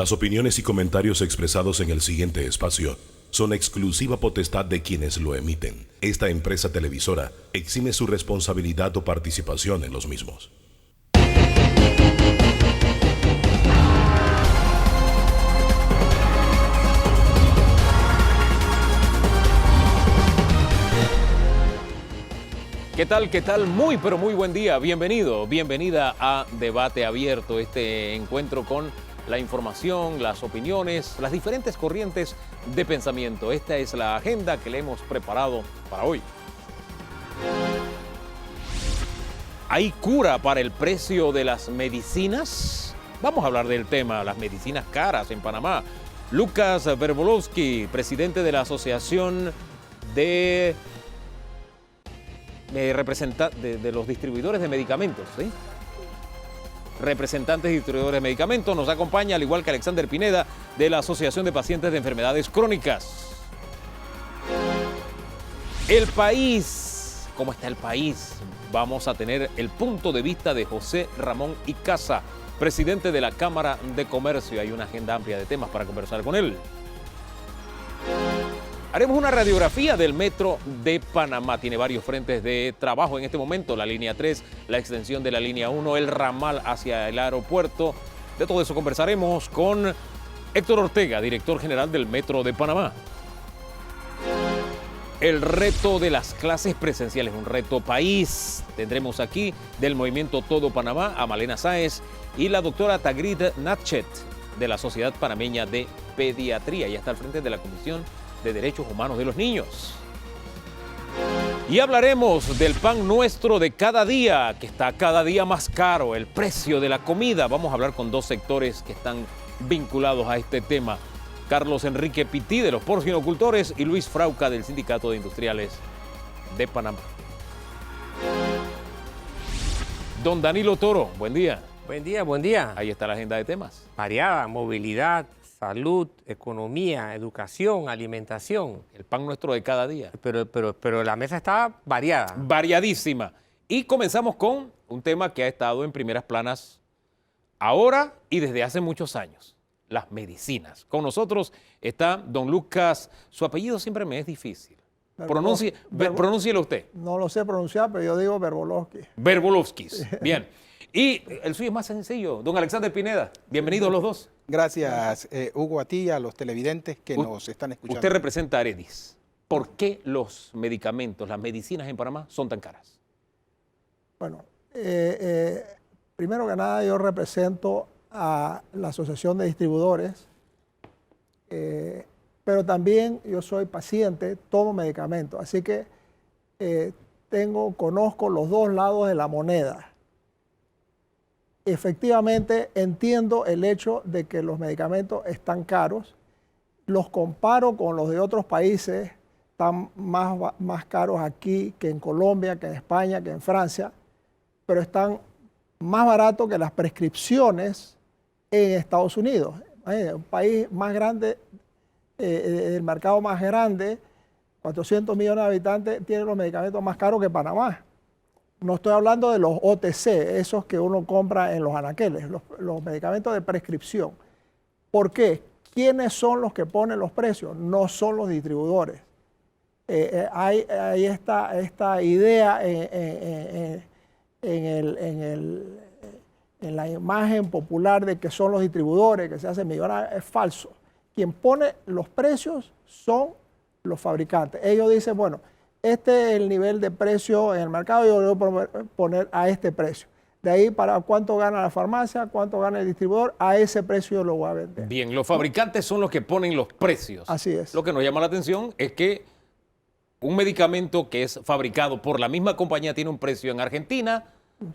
Las opiniones y comentarios expresados en el siguiente espacio son exclusiva potestad de quienes lo emiten. Esta empresa televisora exime su responsabilidad o participación en los mismos. ¿Qué tal? ¿Qué tal? Muy, pero muy buen día. Bienvenido, bienvenida a Debate Abierto, este encuentro con la información, las opiniones, las diferentes corrientes de pensamiento. Esta es la agenda que le hemos preparado para hoy. ¿Hay cura para el precio de las medicinas? Vamos a hablar del tema, las medicinas caras en Panamá. Lucas Verbolovsky, presidente de la Asociación de los distribuidores de medicamentos, ¿sí? Representantes de distribuidores de medicamentos, nos acompaña, al igual que Alexander Pineda, de la Asociación de Pacientes de Enfermedades Crónicas. El país, ¿cómo está el país? Vamos a tener el punto de vista de José Ramón Icaza, presidente de la Cámara de Comercio. Hay una agenda amplia de temas para conversar con él. Haremos una radiografía del Metro de Panamá. Tiene varios frentes de trabajo en este momento. La línea 3, la extensión de la línea 1, el ramal hacia el aeropuerto. De todo eso conversaremos con Héctor Ortega, director general del Metro de Panamá. El reto de las clases presenciales, un reto país. Tendremos aquí del movimiento Todo Panamá a Malena Sáez y la doctora Tagrid Natchet de la Sociedad Panameña de Pediatría. Ya está al frente de la Comisión de Derechos Humanos de los Niños. Y hablaremos del pan nuestro de cada día, que está cada día más caro, el precio de la comida. Vamos a hablar con dos sectores que están vinculados a este tema. Carlos Enrique Pití, de los porcinocultores, y Luis Frauca, del Sindicato de Industriales de Panamá. Don Danilo Toro, buen día. Buen día, buen día. Ahí está la agenda de temas. Variada, movilidad, salud, economía, educación, alimentación. El pan nuestro de cada día. Pero la mesa está variada. Variadísima. Y comenzamos con un tema que ha estado en primeras planas ahora y desde hace muchos años. Las medicinas. Con nosotros está don Lucas. Su apellido siempre me es difícil. Pronúncielo usted. No lo sé pronunciar, pero yo digo Verbolovsky. Verbolovsky. Bien. Y el suyo es más sencillo. Don Alexander Pineda. Bienvenidos los dos. Gracias, Hugo, a ti y a los televidentes que nos están escuchando. Usted representa a Aredis. ¿Por qué los medicamentos, las medicinas en Panamá son tan caras? Bueno, primero que nada yo represento a la Asociación de Distribuidores, pero también yo soy paciente, tomo medicamentos, así que conozco los dos lados de la moneda. Efectivamente entiendo el hecho de que los medicamentos están caros, los comparo con los de otros países, están más caros aquí que en Colombia, que en España, que en Francia, pero están más baratos que las prescripciones en Estados Unidos, un país más grande, el mercado más grande, 400 millones de habitantes, tiene los medicamentos más caros que Panamá. No estoy hablando de los OTC, esos que uno compra en los anaqueles, los medicamentos de prescripción. ¿Por qué? ¿Quiénes son los que ponen los precios? No son los distribuidores. Hay esta idea en la imagen popular de que son los distribuidores, que se hacen millonarios. Es falso. Quien pone los precios son los fabricantes. Ellos dicen, bueno, este es el nivel de precio en el mercado, yo lo voy a poner a este precio. De ahí para cuánto gana la farmacia, cuánto gana el distribuidor, a ese precio yo lo voy a vender. Bien, los fabricantes son los que ponen los precios. Así es. Lo que nos llama la atención es que un medicamento que es fabricado por la misma compañía tiene un precio en Argentina,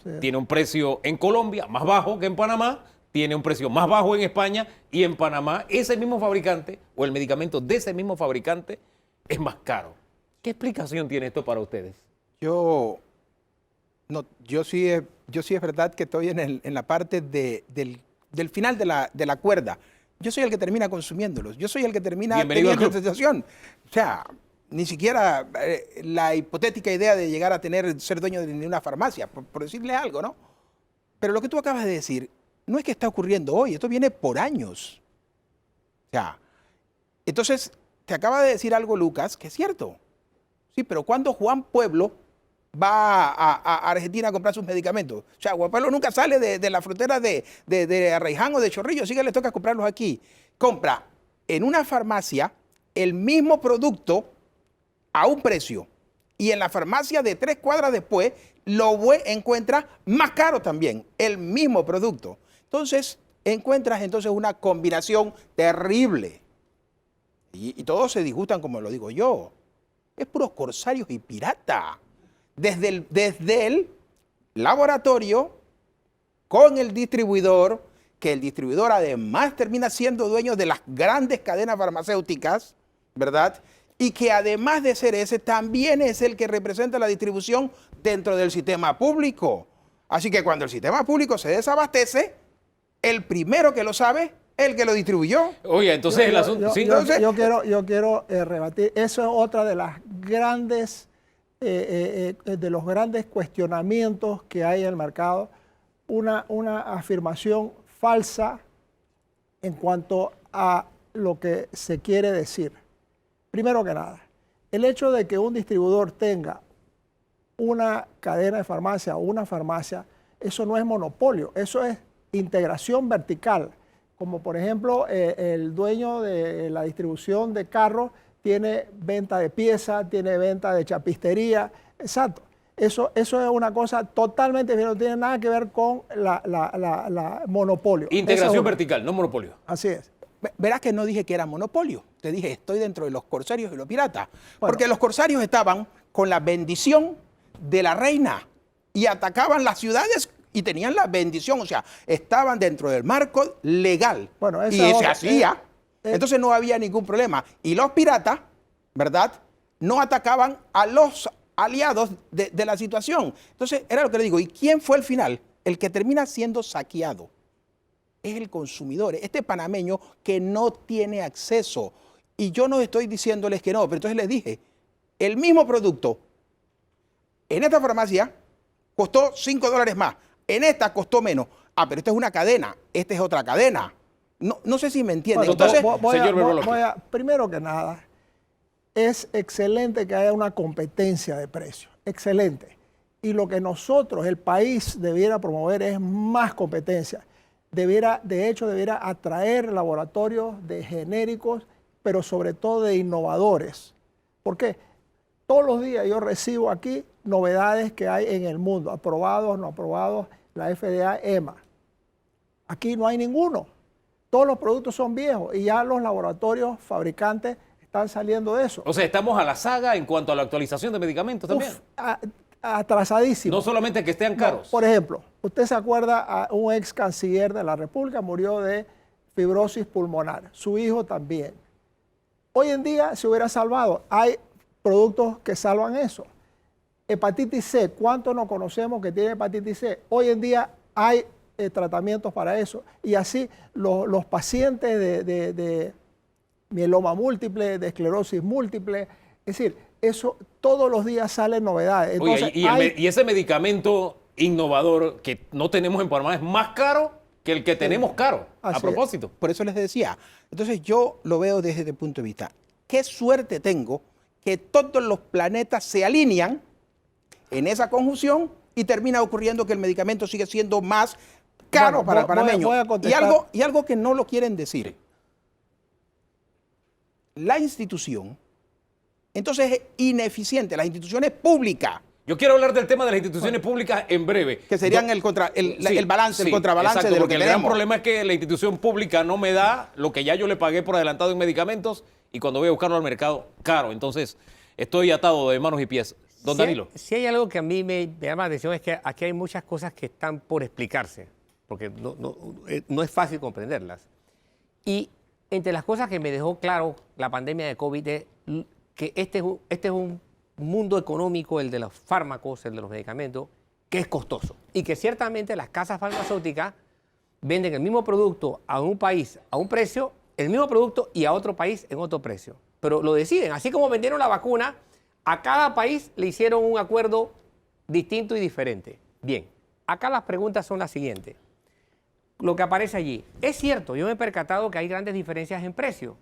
sí, tiene un precio en Colombia más bajo que en Panamá, tiene un precio más bajo en España, y en Panamá ese mismo fabricante o el medicamento de ese mismo fabricante es más caro. ¿Qué explicación tiene esto para ustedes? Yo sí es verdad que estoy en la parte del final de la cuerda. Yo soy el que termina consumiéndolos. Yo soy el que termina teniendo la sensación. O sea, ni siquiera la hipotética idea de llegar a ser dueño de una farmacia, por decirle algo, ¿no? Pero lo que tú acabas de decir no es que está ocurriendo hoy, esto viene por años. Ya. Entonces, te acaba de decir algo, Lucas, que es cierto. Sí, pero cuando Juan Pueblo va a Argentina a comprar sus medicamentos, o sea, Juan Pueblo nunca sale de la frontera de Arraiján o de Chorrillo, así que le toca comprarlos aquí. Compra en una farmacia el mismo producto a un precio y en la farmacia de 3 cuadras después encuentra más caro también, el mismo producto. Entonces, encuentras una combinación terrible. Y todos se disgustan como lo digo yo. Es puros corsarios y pirata. Desde el laboratorio con el distribuidor, que el distribuidor además termina siendo dueño de las grandes cadenas farmacéuticas, ¿verdad? Y que además de ser ese, también es el que representa la distribución dentro del sistema público. Así que cuando el sistema público se desabastece, el primero que lo sabe es el que lo distribuyó. Oye, entonces el asunto... Yo quiero rebatir. Eso es otra de las grandes... de los grandes cuestionamientos que hay en el mercado, una afirmación falsa en cuanto a lo que se quiere decir. Primero que nada, el hecho de que un distribuidor tenga una cadena de farmacia o una farmacia, eso no es monopolio, eso es integración vertical. Como por ejemplo, el dueño de la distribución de carros tiene venta de piezas, tiene venta de chapistería, exacto. Eso es una cosa totalmente, no tiene nada que ver con la monopolio. Integración vertical, no monopolio. Así es. Verás que no dije que era monopolio, te dije estoy dentro de los corsarios y los piratas, porque los corsarios estaban con la bendición de la reina y atacaban las ciudades y tenían la bendición, o sea, estaban dentro del marco legal y se hacía. Entonces no había ningún problema. Y los piratas, ¿verdad?, no atacaban a los aliados de la situación. Entonces, era lo que le digo. ¿Y quién fue al final? El que termina siendo saqueado es el consumidor, este panameño que no tiene acceso. Y yo no estoy diciéndoles que no, pero entonces les dije, el mismo producto en esta farmacia costó $5 más, en esta costó menos. Ah, pero esta es una cadena, esta es otra cadena. No sé si me entienden. Bueno, entonces, primero que nada, es excelente que haya una competencia de precios. Excelente. Y lo que nosotros, el país, debiera promover es más competencia. De hecho, debiera atraer laboratorios de genéricos, pero sobre todo de innovadores. ¿Por qué? Todos los días yo recibo aquí novedades que hay en el mundo, aprobados, no aprobados, la FDA, EMA. Aquí no hay ninguno. Todos los productos son viejos y ya los laboratorios fabricantes están saliendo de eso. O sea, estamos a la saga en cuanto a la actualización de medicamentos también. Atrasadísimo. No solamente que estén caros. No, por ejemplo, usted se acuerda a un ex canciller de la República, murió de fibrosis pulmonar. Su hijo también. Hoy en día se hubiera salvado. Hay productos que salvan eso. Hepatitis C, ¿cuántos no conocemos que tienen hepatitis C? Hoy en día hay tratamientos para eso. Y así los pacientes de mieloma múltiple, de esclerosis múltiple, es decir, eso todos los días salen novedades. Entonces, oye, y ese medicamento innovador que no tenemos en Panamá es más caro que el que tenemos caro, a propósito. Por eso les decía. Entonces yo lo veo desde este punto de vista. Qué suerte tengo que todos los planetas se alinean en esa conjunción y termina ocurriendo que el medicamento sigue siendo más caro para el panameño. Y algo que no lo quieren decir. La institución, entonces es ineficiente, las instituciones públicas. Yo quiero hablar del tema de las instituciones públicas en breve. Que serían el balance, el contrabalance exacto, de lo porque que el gran tenemos. problema es que la institución pública no me da lo que ya yo le pagué por adelantado en medicamentos y cuando voy a buscarlo al mercado, caro. Entonces, estoy atado de manos y pies. Don Danilo. Si hay algo que a mí me llama la atención es que aquí hay muchas cosas que están por explicarse, porque no es fácil comprenderlas. Y entre las cosas que me dejó claro la pandemia de COVID es que este es un mundo económico, el de los fármacos, el de los medicamentos, que es costoso. Y que ciertamente las casas farmacéuticas venden el mismo producto a un país a un precio, el mismo producto y a otro país en otro precio. Pero lo deciden, así como vendieron la vacuna, a cada país le hicieron un acuerdo distinto y diferente. Bien, acá las preguntas son las siguientes. lo que aparece allí. Es cierto, yo me he percatado que hay grandes diferencias en precio,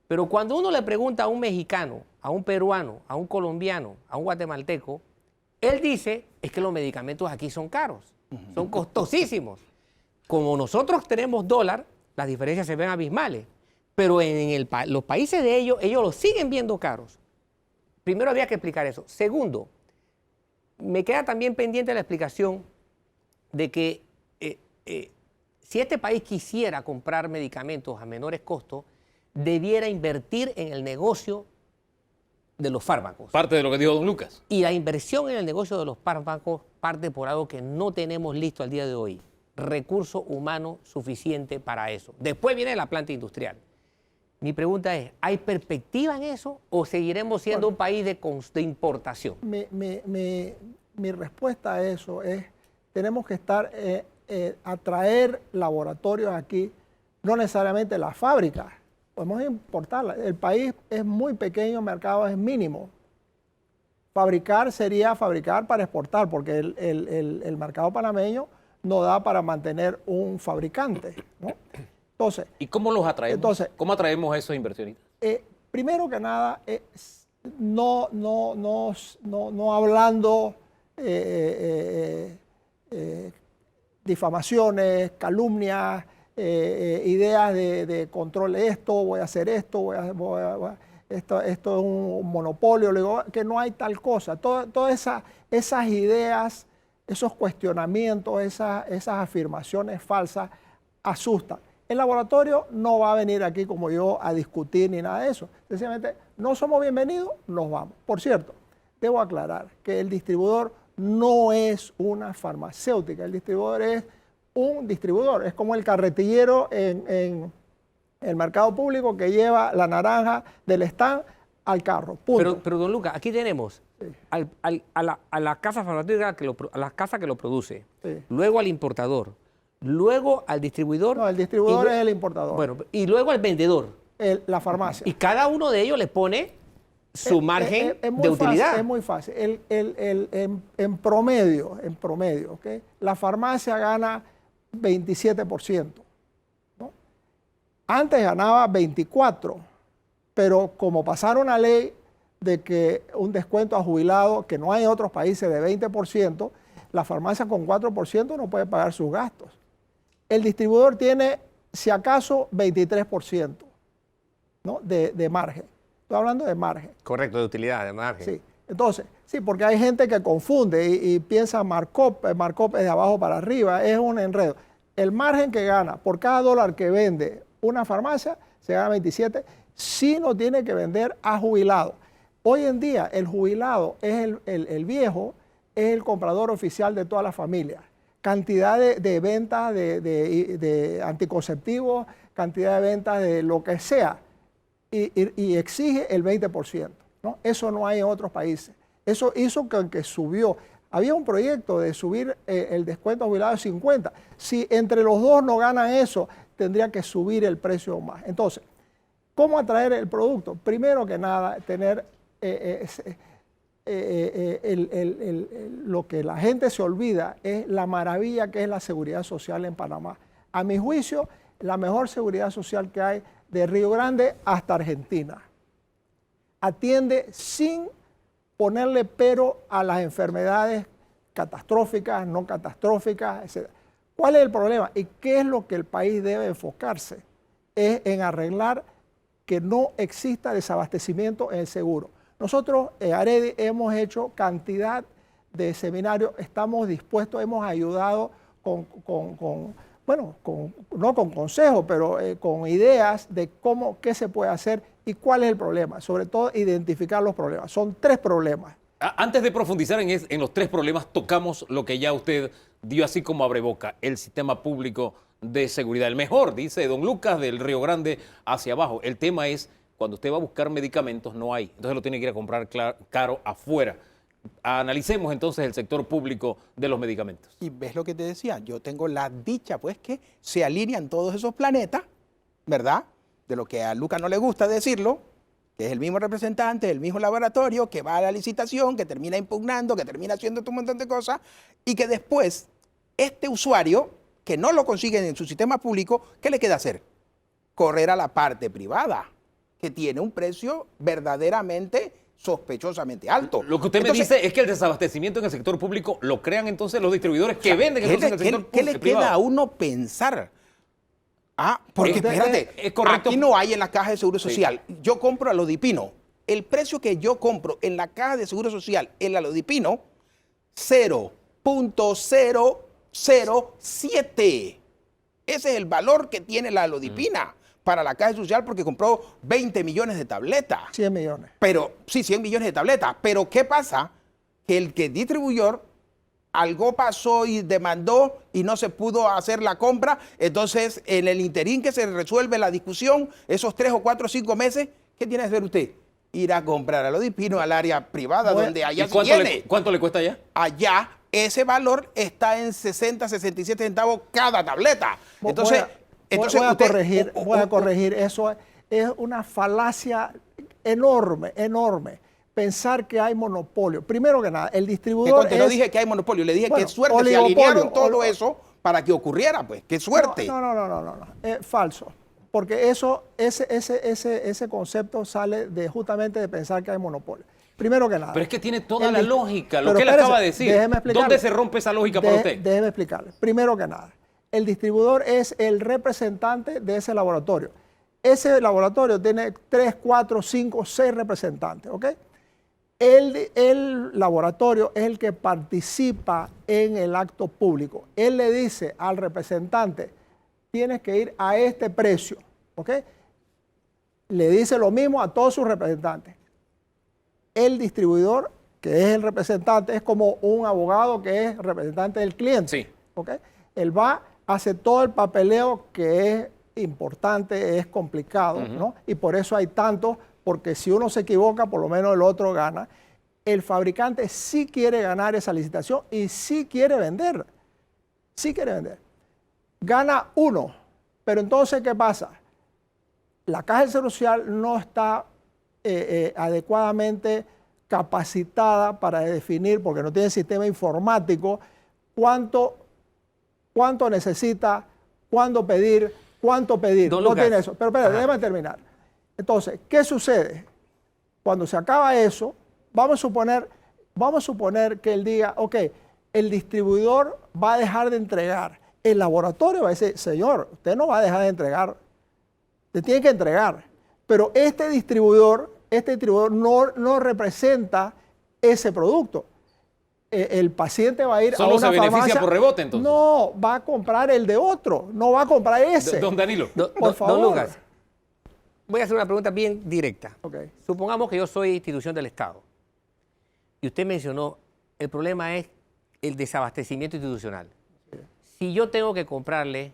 pero cuando uno le pregunta a un mexicano, a un peruano, a un colombiano, a un guatemalteco, él dice, es que los medicamentos aquí son caros, son costosísimos. Como nosotros tenemos dólar, las diferencias se ven abismales, pero en los países de ellos los siguen viendo caros. Primero había que explicar eso. Segundo, me queda también pendiente la explicación de que si este país quisiera comprar medicamentos a menores costos, debiera invertir en el negocio de los fármacos. Parte de lo que dijo don Lucas. Y la inversión en el negocio de los fármacos parte por algo que no tenemos listo al día de hoy. Recurso humano suficiente para eso. Después viene la planta industrial. Mi pregunta es, ¿hay perspectiva en eso o seguiremos siendo un país de importación? Mi respuesta a eso es, tenemos que atraer laboratorios aquí, no necesariamente las fábricas, podemos importarlas. El país es muy pequeño, el mercado es mínimo. Fabricar sería fabricar para exportar, porque el mercado panameño no da para mantener un fabricante, ¿no? Entonces, ¿y cómo los atraemos? Entonces, ¿cómo atraemos a esos inversionistas? Primero que nada, no hablando difamaciones, calumnias, ideas de control de esto, voy a hacer esto, esto es un monopolio, le digo que no hay tal cosa. Todas esas ideas, esos cuestionamientos, esas afirmaciones falsas asustan. El laboratorio no va a venir aquí como yo a discutir ni nada de eso. Sencillamente, no somos bienvenidos, nos vamos. Por cierto, debo aclarar que el distribuidor no es una farmacéutica. El distribuidor es un distribuidor. Es como el carretillero en el mercado público que lleva la naranja del stand al carro. Punto. Pero don Lucas, aquí tenemos a la casa farmacéutica, a la casa que lo produce, Sí. luego al importador, luego al distribuidor. No, el distribuidor es el importador. Bueno, y luego al vendedor. La farmacia. Y cada uno de ellos le pone su margen de utilidad. Es muy fácil. En promedio, ¿okay? La farmacia gana 27%. ¿No? Antes ganaba 24%, pero como pasaron una ley de que un descuento a jubilados, que no hay en otros países, de 20%, la farmacia con 4% no puede pagar sus gastos. El distribuidor tiene, si acaso, 23%, ¿no? de margen. Estoy hablando de margen. Correcto, de utilidad, de margen. Sí. Entonces, sí, porque hay gente que confunde y piensa markup es de abajo para arriba, es un enredo. El margen que gana por cada dólar que vende una farmacia, se gana 27, si no tiene que vender a jubilado. Hoy en día el jubilado es el viejo, es el comprador oficial de toda la familia. Cantidad de ventas de anticonceptivos, cantidad de ventas de lo que sea, y exige el 20%. ¿No? Eso no hay en otros países. Eso hizo que subió. Había un proyecto de subir el descuento a jubilado de 50. Si entre los dos no ganan eso, tendría que subir el precio más. Entonces, ¿cómo atraer el producto? Primero que nada, tener lo que la gente se olvida es la maravilla que es la seguridad social en Panamá. A mi juicio, la mejor seguridad social que hay de Río Grande hasta Argentina. Atiende sin ponerle pero a las enfermedades catastróficas, no catastróficas, etc. ¿Cuál es el problema? ¿Y qué es lo que el país debe enfocarse? Es en arreglar que no exista desabastecimiento en el seguro. Nosotros en Aredi hemos hecho cantidad de seminarios, estamos dispuestos, hemos ayudado no con consejos, pero con ideas de qué se puede hacer y cuál es el problema. Sobre todo, identificar los problemas. Son 3 problemas. Antes de profundizar en los 3 problemas, tocamos lo que ya usted dio así como abreboca, el sistema público de seguridad. El mejor, dice don Lucas, del Río Grande hacia abajo. El tema es, cuando usted va a buscar medicamentos, no hay. Entonces lo tiene que ir a comprar caro afuera. Analicemos entonces el sector público de los medicamentos. Y ves lo que te decía, yo tengo la dicha pues que se alinean todos esos planetas, ¿verdad? De lo que a Lucas no le gusta decirlo, que es el mismo representante, el mismo laboratorio, que va a la licitación, que termina impugnando, que termina haciendo un montón de cosas, y que después este usuario, que no lo consiguen en su sistema público, ¿qué le queda hacer? Correr a la parte privada, que tiene un precio verdaderamente sospechosamente alto. Lo que usted me dice es que el desabastecimiento en el sector público lo crean entonces los distribuidores que venden entonces en el sector público. ¿Qué le queda a uno pensar? Porque espérate, es correcto. Aquí no hay en la caja de Seguro Social. Sí. Yo compro Alodipino. El precio que yo compro en la caja de Seguro Social, el Alodipino, 0.007. Ese es el valor que tiene la Alodipina para la caja social, porque compró 20 millones de tabletas. 100 millones. Pero, sí, 100 millones de tabletas. Pero, ¿qué pasa? Que el que distribuyó algo pasó y demandó y no se pudo hacer la compra. Entonces, en el interín que se resuelve la discusión, esos 3 o 4 o 5 meses, ¿qué tiene que hacer usted? Ir a comprar Alodipino al área privada, donde allá se tiene. ¿Cuánto le cuesta allá? Allá, ese valor está en 60, 67 centavos cada tableta. Entonces, voy a corregir. Eso es una falacia enorme, enorme. Pensar que hay monopolio. Primero que nada, el distribuidor no dije que hay monopolio, le dije que suerte, se alinearon todo eso para que ocurriera, pues. ¡Qué suerte! No. Es falso. Porque ese concepto sale justamente de pensar que hay monopolio. Primero que nada. Pero es que tiene toda la lógica, lo que él acaba de decir. ¿Dónde se rompe esa lógica para usted? Déjeme explicarle. Primero que nada, el distribuidor es el representante de ese laboratorio. Ese laboratorio tiene 3, 4, 5, 6 representantes, ¿ok? El laboratorio es el que participa en el acto público. Él le dice al representante, tienes que ir a este precio, ¿ok? Le dice lo mismo a todos sus representantes. El distribuidor, que es el representante, es como un abogado que es representante del cliente, sí. ¿ok? Él va, hace todo el papeleo que es importante, es complicado, ¿no? Y por eso hay tantos, porque si uno se equivoca, por lo menos el otro gana. El fabricante sí quiere ganar esa licitación y sí quiere vender. Sí quiere vender. Gana uno, pero entonces, ¿qué pasa? La Caja de Seguro Social no está adecuadamente capacitada para definir, porque no tiene sistema informático, cuánto necesita, cuándo pedir, cuánto pedir. No tiene eso. Pero espera, déjame terminar. Entonces, ¿qué sucede? Cuando se acaba eso, vamos a suponer que él diga, ok, el distribuidor va a dejar de entregar. El laboratorio va a decir, señor, usted no va a dejar de entregar, usted tiene que entregar. Pero este distribuidor no representa ese producto. El paciente va a ir a una farmacia. ¿Solo se beneficia por rebote entonces? No, va a comprar el de otro, no va a comprar ese. Don Danilo. Por favor. Don Lucas, voy a hacer una pregunta bien directa. Okay. Supongamos que yo soy institución del Estado y usted mencionó, el problema es el desabastecimiento institucional. Si yo tengo que comprarle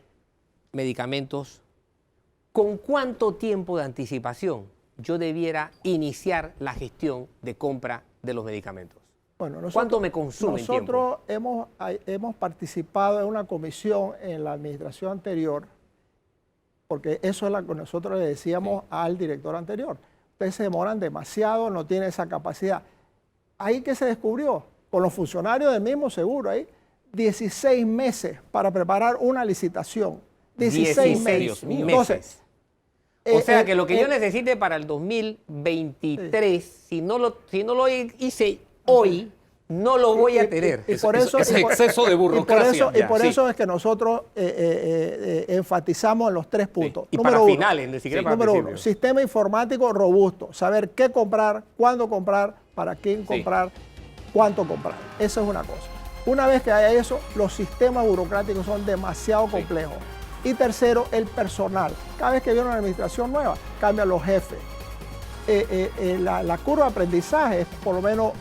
medicamentos, ¿con cuánto tiempo de anticipación yo debiera iniciar la gestión de compra de los medicamentos? Bueno, ¿Cuánto me consume en tiempo? Nosotros hemos participado en una comisión en la administración anterior, porque eso es lo que nosotros le decíamos al director anterior. Ustedes se demoran demasiado, no tienen esa capacidad. Ahí que se descubrió, con los funcionarios del mismo seguro, ahí, 16 meses para preparar una licitación. 16 meses. Dios mío. Entonces, o sea que lo que yo necesite para el 2023, si no lo hice hoy, no lo voy a tener. Y por eso, ese exceso de burocracia. Y por eso es que nosotros enfatizamos en los 3 puntos. Y número para finales, ni siquiera para número 1, sistema informático robusto. Saber qué comprar, cuándo comprar, para quién comprar, cuánto comprar. Eso es una cosa. Una vez que haya eso, los sistemas burocráticos son demasiado complejos. Y tercero, el personal. Cada vez que viene una administración nueva, cambian los jefes. La curva de aprendizaje es por lo menos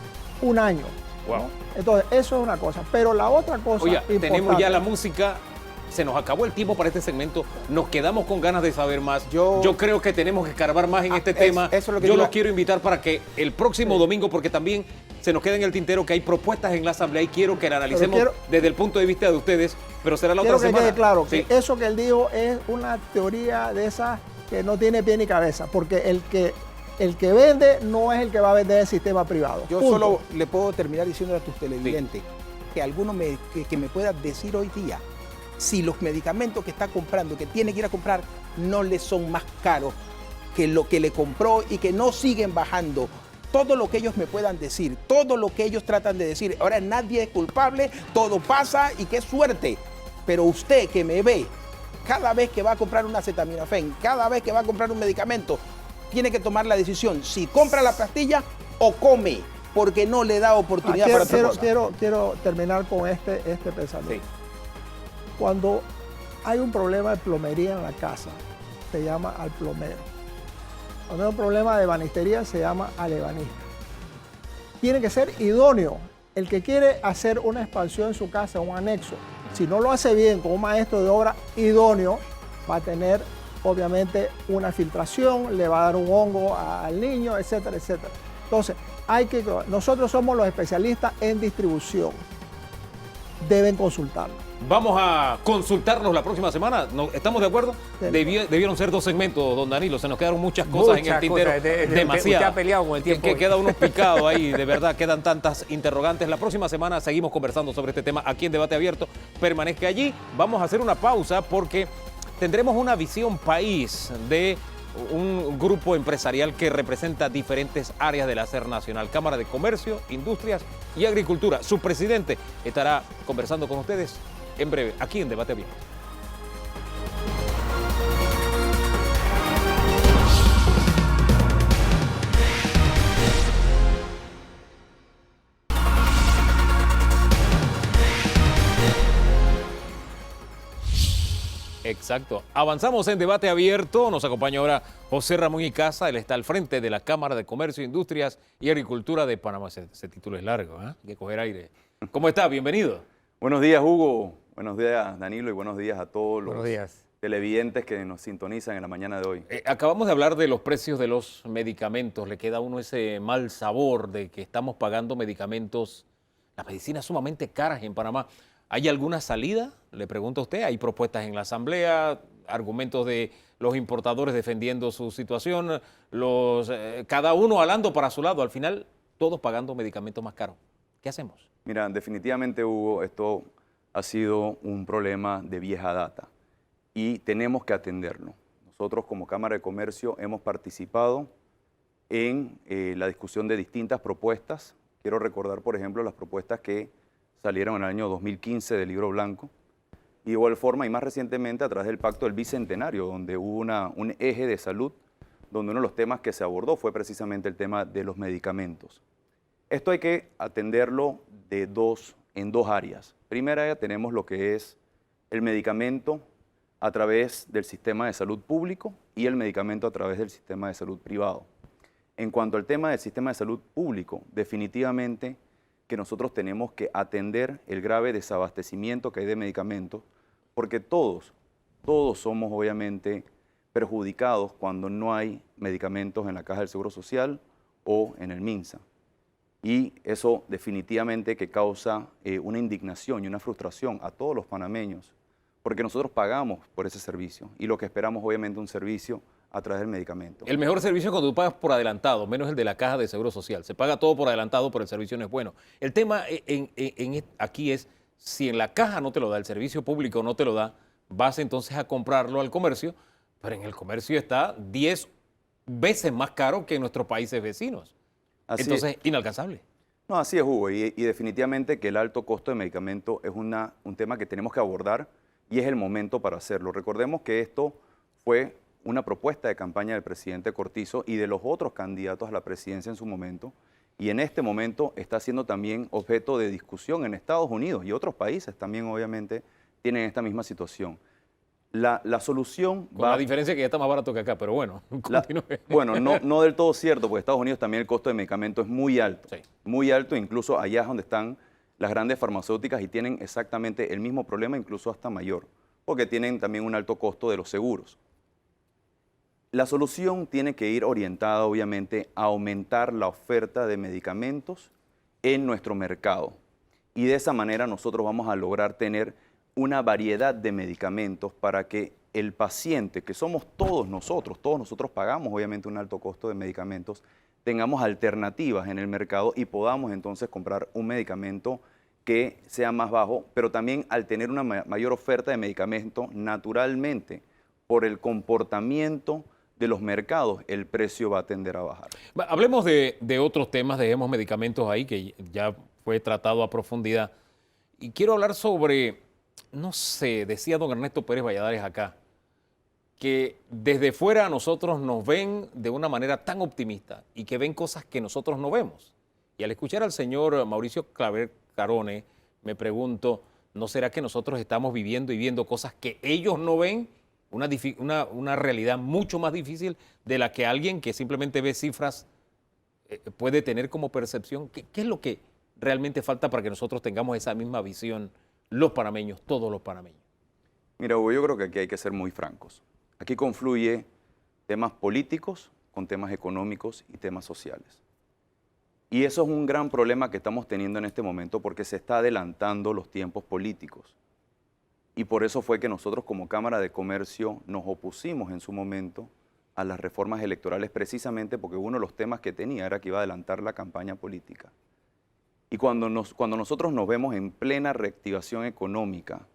1 año. Wow. ¿no? Entonces, eso es una cosa. Pero la otra cosa importante, tenemos ya la música. Se nos acabó el tiempo para este segmento. Nos quedamos con ganas de saber más. Yo creo que tenemos que escarbar más en este tema. Eso es lo que yo los quiero invitar para que el próximo domingo, porque también se nos queda en el tintero que hay propuestas en la Asamblea y quiero que la analicemos desde el punto de vista de ustedes, pero será la otra semana. Quiero que quede claro que eso que él dijo es una teoría de esas que no tiene pie ni cabeza, porque el que vende no es el que va a vender el sistema privado. Yo solo le puedo terminar diciendo a tus televidentes que alguno que me pueda decir hoy día si los medicamentos que está comprando, que tiene que ir a comprar, no le son más caros que lo que le compró y que no siguen bajando. Todo lo que ellos me puedan decir, todo lo que ellos tratan de decir, ahora nadie es culpable, todo pasa y qué suerte. Pero usted que me ve, cada vez que va a comprar una acetaminofén, cada vez que va a comprar un medicamento, tiene que tomar la decisión si compra la pastilla o come, porque no le da oportunidad para otra cosa. Quiero terminar con este pensamiento. Sí. Cuando hay un problema de plomería en la casa, se llama al plomero. Cuando hay un problema de ebanistería, se llama al ebanista. Tiene que ser idóneo. El que quiere hacer una expansión en su casa, un anexo, si no lo hace bien con un maestro de obra idóneo, va a tener obviamente una filtración, le va a dar un hongo al niño, etcétera, etcétera. Entonces, nosotros somos los especialistas en distribución. Deben consultarnos. Vamos a consultarnos la próxima semana. ¿Estamos de acuerdo? Debieron ser 2 segmentos, don Danilo. Se nos quedaron muchas cosas en el tintero. Demasiado. Usted ha peleado con el tiempo. Que queda uno picado ahí. De verdad, quedan tantas interrogantes. La próxima semana seguimos conversando sobre este tema aquí en Debate Abierto. Permanezca allí. Vamos a hacer una pausa porque tendremos una visión país de un grupo empresarial que representa diferentes áreas del hacer nacional. Cámara de Comercio, Industrias y Agricultura. Su presidente estará conversando con ustedes en breve, aquí en Debate Abierto. Exacto. Avanzamos en Debate Abierto. Nos acompaña ahora José Ramón Icaza. Él está al frente de la Cámara de Comercio, Industrias y Agricultura de Panamá. Ese título es largo, ¿eh? Hay que coger aire. ¿Cómo está? Bienvenido. Buenos días, Hugo. Buenos días, Danilo, y buenos días a todos los televidentes que nos sintonizan en la mañana de hoy. Acabamos de hablar de los precios de los medicamentos. Le queda a uno ese mal sabor de que estamos pagando medicamentos, las medicinas sumamente caras en Panamá. ¿Hay alguna salida? Le pregunto a usted. ¿Hay propuestas en la Asamblea? ¿Argumentos de los importadores defendiendo su situación? Cada uno hablando para su lado. Al final, todos pagando medicamentos más caros. ¿Qué hacemos? Mira, definitivamente, Hugo, esto ha sido un problema de vieja data y tenemos que atenderlo. Nosotros como Cámara de Comercio hemos participado en la discusión de distintas propuestas. Quiero recordar, por ejemplo, las propuestas que salieron en el año 2015 del Libro Blanco. Y de igual forma, y más recientemente, a través del Pacto del Bicentenario, donde hubo un eje de salud, donde uno de los temas que se abordó fue precisamente el tema de los medicamentos. Esto hay que atenderlo en dos áreas. Primera área tenemos lo que es el medicamento a través del sistema de salud público y el medicamento a través del sistema de salud privado. En cuanto al tema del sistema de salud público, definitivamente que nosotros tenemos que atender el grave desabastecimiento que hay de medicamentos, porque todos somos obviamente perjudicados cuando no hay medicamentos en la Caja del Seguro Social o en el MINSA. Y eso definitivamente que causa una indignación y una frustración a todos los panameños, porque nosotros pagamos por ese servicio y lo que esperamos obviamente es un servicio a través del medicamento. El mejor servicio es cuando tú pagas por adelantado, menos el de la Caja de Seguro Social. Se paga todo por adelantado, pero el servicio no es bueno. El tema aquí es, si en la caja no te lo da, el servicio público no te lo da, vas entonces a comprarlo al comercio, pero en el comercio está 10 veces más caro que en nuestros países vecinos. Entonces, inalcanzable. No, así es, Hugo, y definitivamente que el alto costo de medicamento es un tema que tenemos que abordar y es el momento para hacerlo. Recordemos que esto fue una propuesta de campaña del presidente Cortizo y de los otros candidatos a la presidencia en su momento, y en este momento está siendo también objeto de discusión en Estados Unidos y otros países también obviamente tienen esta misma situación. La solución Con la diferencia que ya está más barato que acá, pero bueno. Bueno, no del todo cierto, porque en Estados Unidos también el costo de medicamentos es muy alto. Sí. Muy alto, incluso allá es donde están las grandes farmacéuticas y tienen exactamente el mismo problema, incluso hasta mayor, porque tienen también un alto costo de los seguros. La solución tiene que ir orientada, obviamente, a aumentar la oferta de medicamentos en nuestro mercado. Y de esa manera nosotros vamos a lograr tener una variedad de medicamentos para que el paciente, que somos todos nosotros pagamos obviamente un alto costo de medicamentos, tengamos alternativas en el mercado y podamos entonces comprar un medicamento que sea más bajo, pero también al tener una mayor oferta de medicamentos, naturalmente, por el comportamiento de los mercados, el precio va a tender a bajar. Hablemos de otros temas, dejemos medicamentos ahí, que ya fue tratado a profundidad. Y quiero hablar sobre, no sé, decía don Ernesto Pérez Valladares acá, que desde fuera a nosotros nos ven de una manera tan optimista y que ven cosas que nosotros no vemos. Y al escuchar al señor Mauricio Claver Carone, me pregunto, ¿no será que nosotros estamos viviendo y viendo cosas que ellos no ven? Una realidad mucho más difícil de la que alguien que simplemente ve cifras puede tener como percepción. ¿Qué es lo que realmente falta para que nosotros tengamos esa misma visión, los panameños, todos los panameños? Mira, Hugo, yo creo que aquí hay que ser muy francos. Aquí confluye temas políticos con temas económicos y temas sociales. Y eso es un gran problema que estamos teniendo en este momento porque se está adelantando los tiempos políticos. Y por eso fue que nosotros como Cámara de Comercio nos opusimos en su momento a las reformas electorales precisamente porque uno de los temas que tenía era que iba a adelantar la campaña política. Y cuando nosotros nos vemos en plena reactivación económica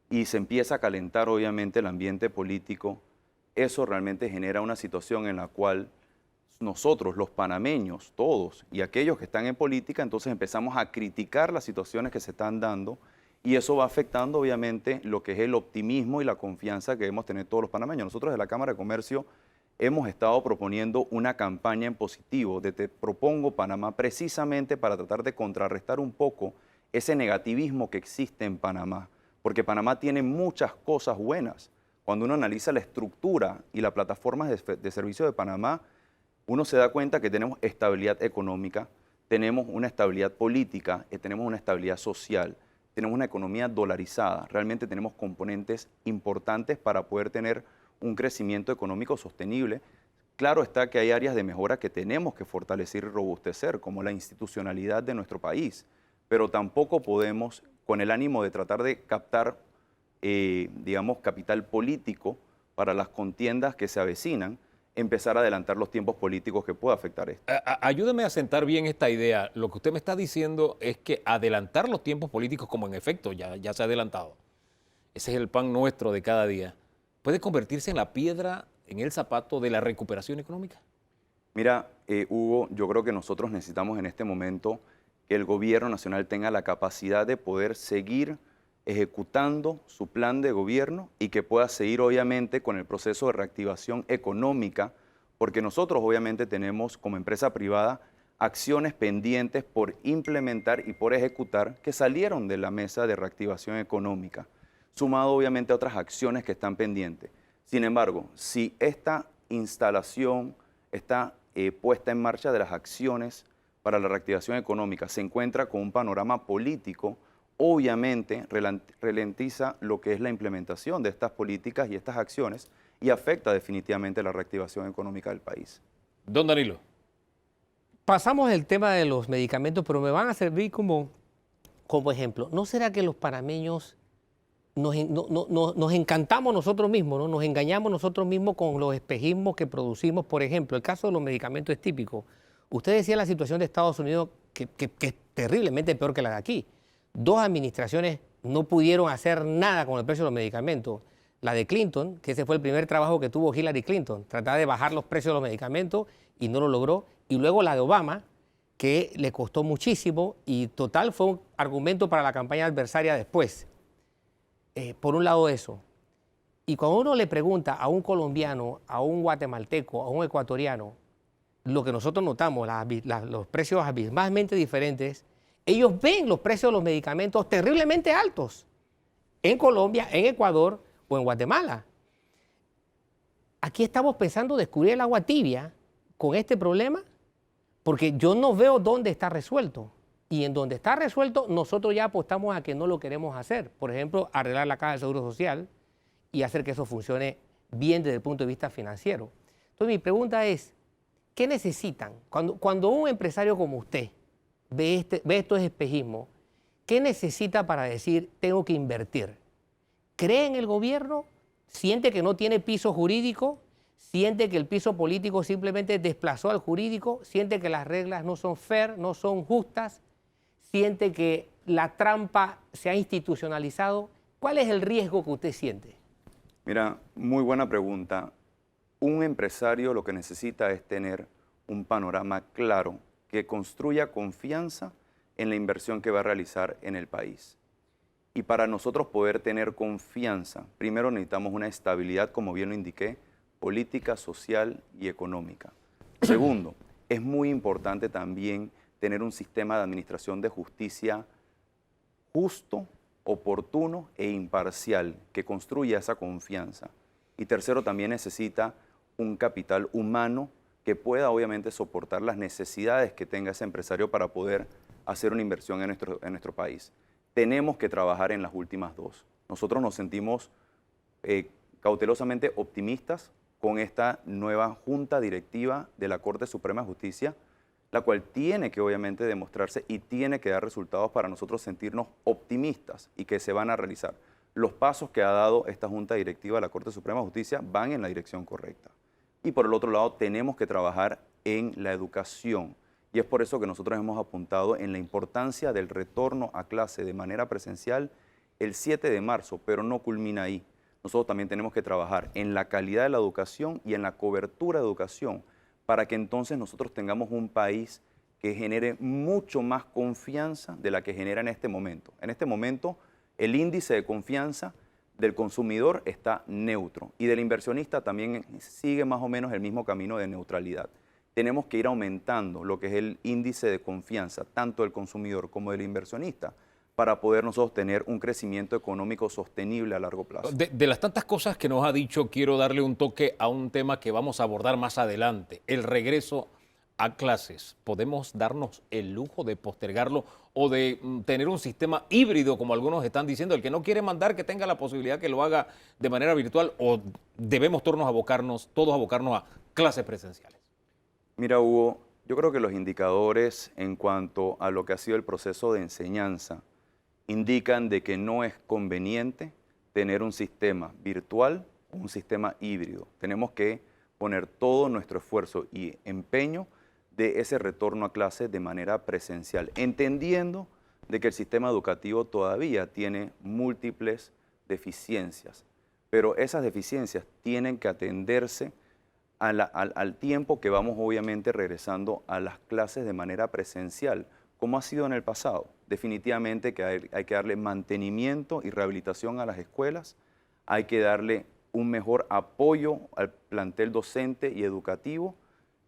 y se empieza a calentar obviamente el ambiente político, eso realmente genera una situación en la cual nosotros, los panameños, todos, y aquellos que están en política, entonces empezamos a criticar las situaciones que se están dando y eso va afectando obviamente lo que es el optimismo y la confianza que debemos tener todos los panameños. Nosotros de la Cámara de Comercio hemos estado proponiendo una campaña en positivo de Te Propongo Panamá precisamente para tratar de contrarrestar un poco ese negativismo que existe en Panamá, porque Panamá tiene muchas cosas buenas. Cuando uno analiza la estructura y la plataforma de servicio de Panamá, uno se da cuenta que tenemos estabilidad económica, tenemos una estabilidad política, tenemos una estabilidad social, tenemos una economía dolarizada, realmente tenemos componentes importantes para poder tener un crecimiento económico sostenible. Claro está que hay áreas de mejora que tenemos que fortalecer y robustecer, como la institucionalidad de nuestro país, pero tampoco podemos, con el ánimo de tratar de captar, digamos, capital político para las contiendas que se avecinan, empezar a adelantar los tiempos políticos que pueda afectar esto. Ayúdeme a sentar bien esta idea. Lo que usted me está diciendo es que adelantar los tiempos políticos, como en efecto ya se ha adelantado, ese es el pan nuestro de cada día, puede convertirse en la piedra en el zapato de la recuperación económica. Mira, Hugo, yo creo que nosotros necesitamos en este momento que el gobierno nacional tenga la capacidad de poder seguir ejecutando su plan de gobierno y que pueda seguir obviamente con el proceso de reactivación económica, porque nosotros obviamente tenemos como empresa privada acciones pendientes por implementar y por ejecutar que salieron de la mesa de reactivación económica, sumado obviamente a otras acciones que están pendientes. Sin embargo, si esta instalación, esta puesta en marcha de las acciones para la reactivación económica se encuentra con un panorama político, obviamente ralentiza lo que es la implementación de estas políticas y estas acciones y afecta definitivamente la reactivación económica del país. Don Danilo. Pasamos el tema de los medicamentos, pero me van a servir como ejemplo. ¿No será que los panameños nos encantamos nosotros mismos, ¿no? Nos engañamos nosotros mismos con los espejismos que producimos? Por ejemplo, el caso de los medicamentos es típico. Usted decía la situación de Estados Unidos que es terriblemente peor que la de aquí. 2 administraciones no pudieron hacer nada con el precio de los medicamentos. La de Clinton, que ese fue el primer trabajo que tuvo Hillary Clinton, tratar de bajar los precios de los medicamentos y no lo logró. Y luego la de Obama, que le costó muchísimo y total fue un argumento para la campaña adversaria después. Por un lado eso. Y cuando uno le pregunta a un colombiano, a un guatemalteco, a un ecuatoriano, lo que nosotros notamos, los precios abismalmente diferentes, ellos ven los precios de los medicamentos terriblemente altos en Colombia, en Ecuador o en Guatemala. Aquí estamos pensando descubrir el agua tibia con este problema porque yo no veo dónde está resuelto. Y en donde está resuelto, nosotros ya apostamos a que no lo queremos hacer. Por ejemplo, arreglar la Caja de Seguro Social y hacer que eso funcione bien desde el punto de vista financiero. Entonces mi pregunta es, ¿qué necesitan? Cuando un empresario como usted ve estos espejismos, ¿qué necesita para decir tengo que invertir? ¿Cree en el gobierno? ¿Siente que no tiene piso jurídico? ¿Siente que el piso político simplemente desplazó al jurídico? ¿Siente que las reglas no son fair, no son justas? ¿Siente que la trampa se ha institucionalizado. ¿Cuál es el riesgo que usted siente? Mira, muy buena pregunta. Un empresario lo que necesita es tener un panorama claro que construya confianza en la inversión que va a realizar en el país. Y para nosotros poder tener confianza, primero necesitamos una estabilidad, como bien lo indiqué, política, social y económica. Segundo, es muy importante también tener un sistema de administración de justicia justo, oportuno e imparcial que construya esa confianza. Y tercero, también necesita un capital humano que pueda obviamente soportar las necesidades que tenga ese empresario para poder hacer una inversión en nuestro país. Tenemos que trabajar en las últimas dos. Nosotros nos sentimos cautelosamente optimistas con esta nueva junta directiva de la Corte Suprema de Justicia, la cual tiene que obviamente demostrarse y tiene que dar resultados para nosotros sentirnos optimistas y que se van a realizar. Los pasos que ha dado esta junta directiva de la Corte Suprema de Justicia van en la dirección correcta. Y por el otro lado, tenemos que trabajar en la educación. Y es por eso que nosotros hemos apuntado en la importancia del retorno a clase de manera presencial el 7 de marzo, pero no culmina ahí. Nosotros también tenemos que trabajar en la calidad de la educación y en la cobertura de educación para que entonces nosotros tengamos un país que genere mucho más confianza de la que genera en este momento. En este momento, el índice de confianza del consumidor está neutro y del inversionista también sigue más o menos el mismo camino de neutralidad. Tenemos que ir aumentando lo que es el índice de confianza, tanto del consumidor como del inversionista, para poder nosotros tener un crecimiento económico sostenible a largo plazo. De las tantas cosas que nos ha dicho, quiero darle un toque a un tema que vamos a abordar más adelante, el regreso a clases. ¿Podemos darnos el lujo de postergarlo o de tener un sistema híbrido, como algunos están diciendo? El que no quiere mandar, que tenga la posibilidad que lo haga de manera virtual, o debemos todos abocarnos a clases presenciales. Mira, Hugo, yo creo que los indicadores en cuanto a lo que ha sido el proceso de enseñanza indican de que no es conveniente tener un sistema virtual o un sistema híbrido. Tenemos que poner todo nuestro esfuerzo y empeño de ese retorno a clases de manera presencial, entendiendo de que el sistema educativo todavía tiene múltiples deficiencias, pero esas deficiencias tienen que atenderse al tiempo que vamos obviamente regresando a las clases de manera presencial, como ha sido en el pasado. Definitivamente que hay que darle mantenimiento y rehabilitación a las escuelas, hay que darle un mejor apoyo al plantel docente y educativo,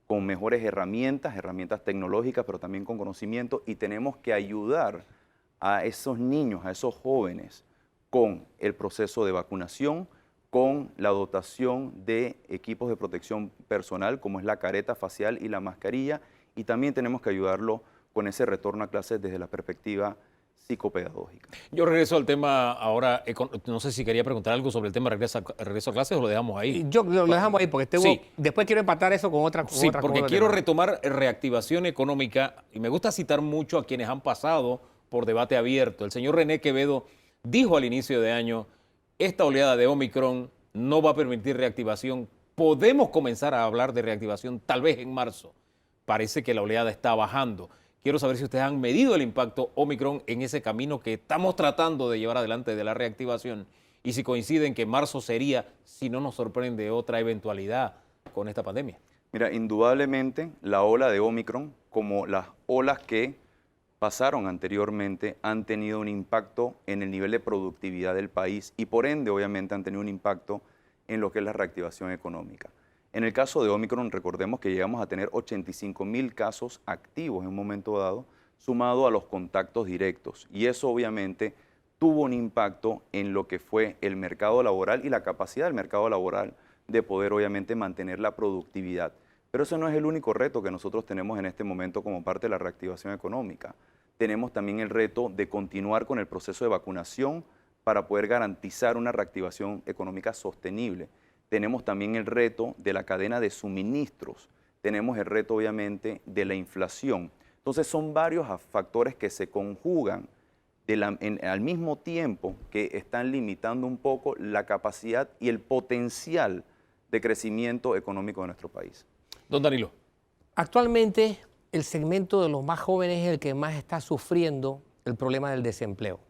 con mejores herramientas tecnológicas, pero también con conocimiento, y tenemos que ayudar a esos niños, a esos jóvenes, con el proceso de vacunación, con la dotación de equipos de protección personal, como es la careta facial y la mascarilla, y también tenemos que ayudarlo con ese retorno a clases desde la perspectiva psicopedagógica. Yo regreso al tema ahora, no sé si quería preguntar algo sobre el tema regreso a clases o lo dejamos ahí. Yo lo dejamos ahí porque después quiero empatar eso con otra cosa. Sí, porque quiero retomar reactivación económica y me gusta citar mucho a quienes han pasado por debate abierto. El señor René Quevedo dijo al inicio de año, esta oleada de Omicron no va a permitir reactivación. Podemos comenzar a hablar de reactivación tal vez en marzo. Parece que la oleada está bajando. Quiero saber si ustedes han medido el impacto Omicron en ese camino que estamos tratando de llevar adelante de la reactivación y si coinciden que marzo sería, si no nos sorprende, otra eventualidad con esta pandemia. Mira, indudablemente la ola de Omicron, como las olas que pasaron anteriormente, han tenido un impacto en el nivel de productividad del país y por ende obviamente han tenido un impacto en lo que es la reactivación económica. En el caso de Omicron, recordemos que llegamos a tener 85.000 casos activos en un momento dado, sumado a los contactos directos. Y eso obviamente tuvo un impacto en lo que fue el mercado laboral y la capacidad del mercado laboral de poder obviamente mantener la productividad. Pero ese no es el único reto que nosotros tenemos en este momento como parte de la reactivación económica. Tenemos también el reto de continuar con el proceso de vacunación para poder garantizar una reactivación económica sostenible. Tenemos también el reto de la cadena de suministros, tenemos el reto obviamente de la inflación. Entonces son varios factores que se conjugan al mismo tiempo que están limitando un poco la capacidad y el potencial de crecimiento económico de nuestro país. Don Danilo. Actualmente el segmento de los más jóvenes es el que más está sufriendo el problema del desempleo.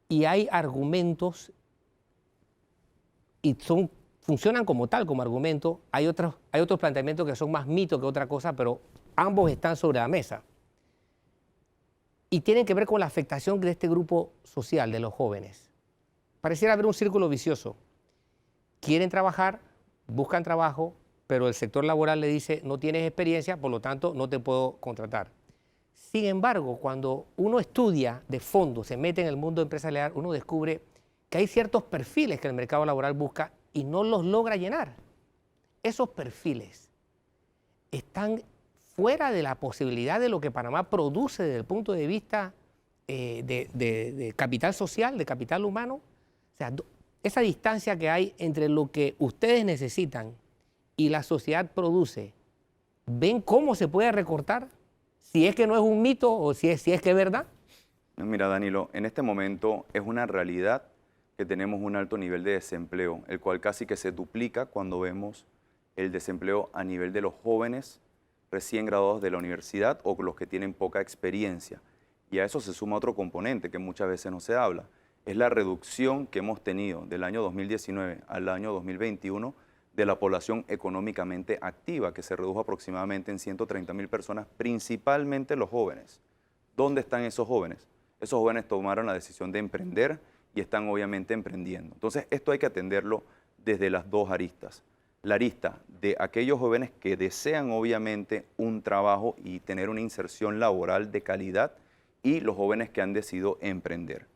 Y hay argumentos, y funcionan como tal, como argumento. Hay otros planteamientos que son más mitos que otra cosa, pero ambos están sobre la mesa. Y tienen que ver con la afectación de este grupo social, de los jóvenes. Pareciera haber un círculo vicioso. Quieren trabajar, buscan trabajo, pero el sector laboral le dice, no tienes experiencia, por lo tanto no te puedo contratar. Sin embargo, cuando uno estudia de fondo, se mete en el mundo empresarial, uno descubre que hay ciertos perfiles que el mercado laboral busca y no los logra llenar. Esos perfiles están fuera de la posibilidad de lo que Panamá produce desde el punto de vista de capital social, de capital humano. O sea, esa distancia que hay entre lo que ustedes necesitan y la sociedad produce, ¿ven cómo se puede recortar? Si es que no es un mito o si es que es verdad. Mira, Danilo, en este momento es una realidad que tenemos un alto nivel de desempleo, el cual casi que se duplica cuando vemos el desempleo a nivel de los jóvenes recién graduados de la universidad o los que tienen poca experiencia. Y a eso se suma otro componente que muchas veces no se habla, es la reducción que hemos tenido del año 2019 al año 2021 de la población económicamente activa, que se redujo aproximadamente en 130.000 personas, principalmente los jóvenes. ¿Dónde están esos jóvenes? Esos jóvenes tomaron la decisión de emprender y están obviamente emprendiendo. Entonces, esto hay que atenderlo desde las dos aristas. La arista de aquellos jóvenes que desean obviamente un trabajo y tener una inserción laboral de calidad y los jóvenes que han decidido emprender.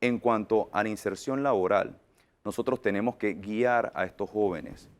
En cuanto a la inserción laboral, nosotros tenemos que guiar a estos jóvenes,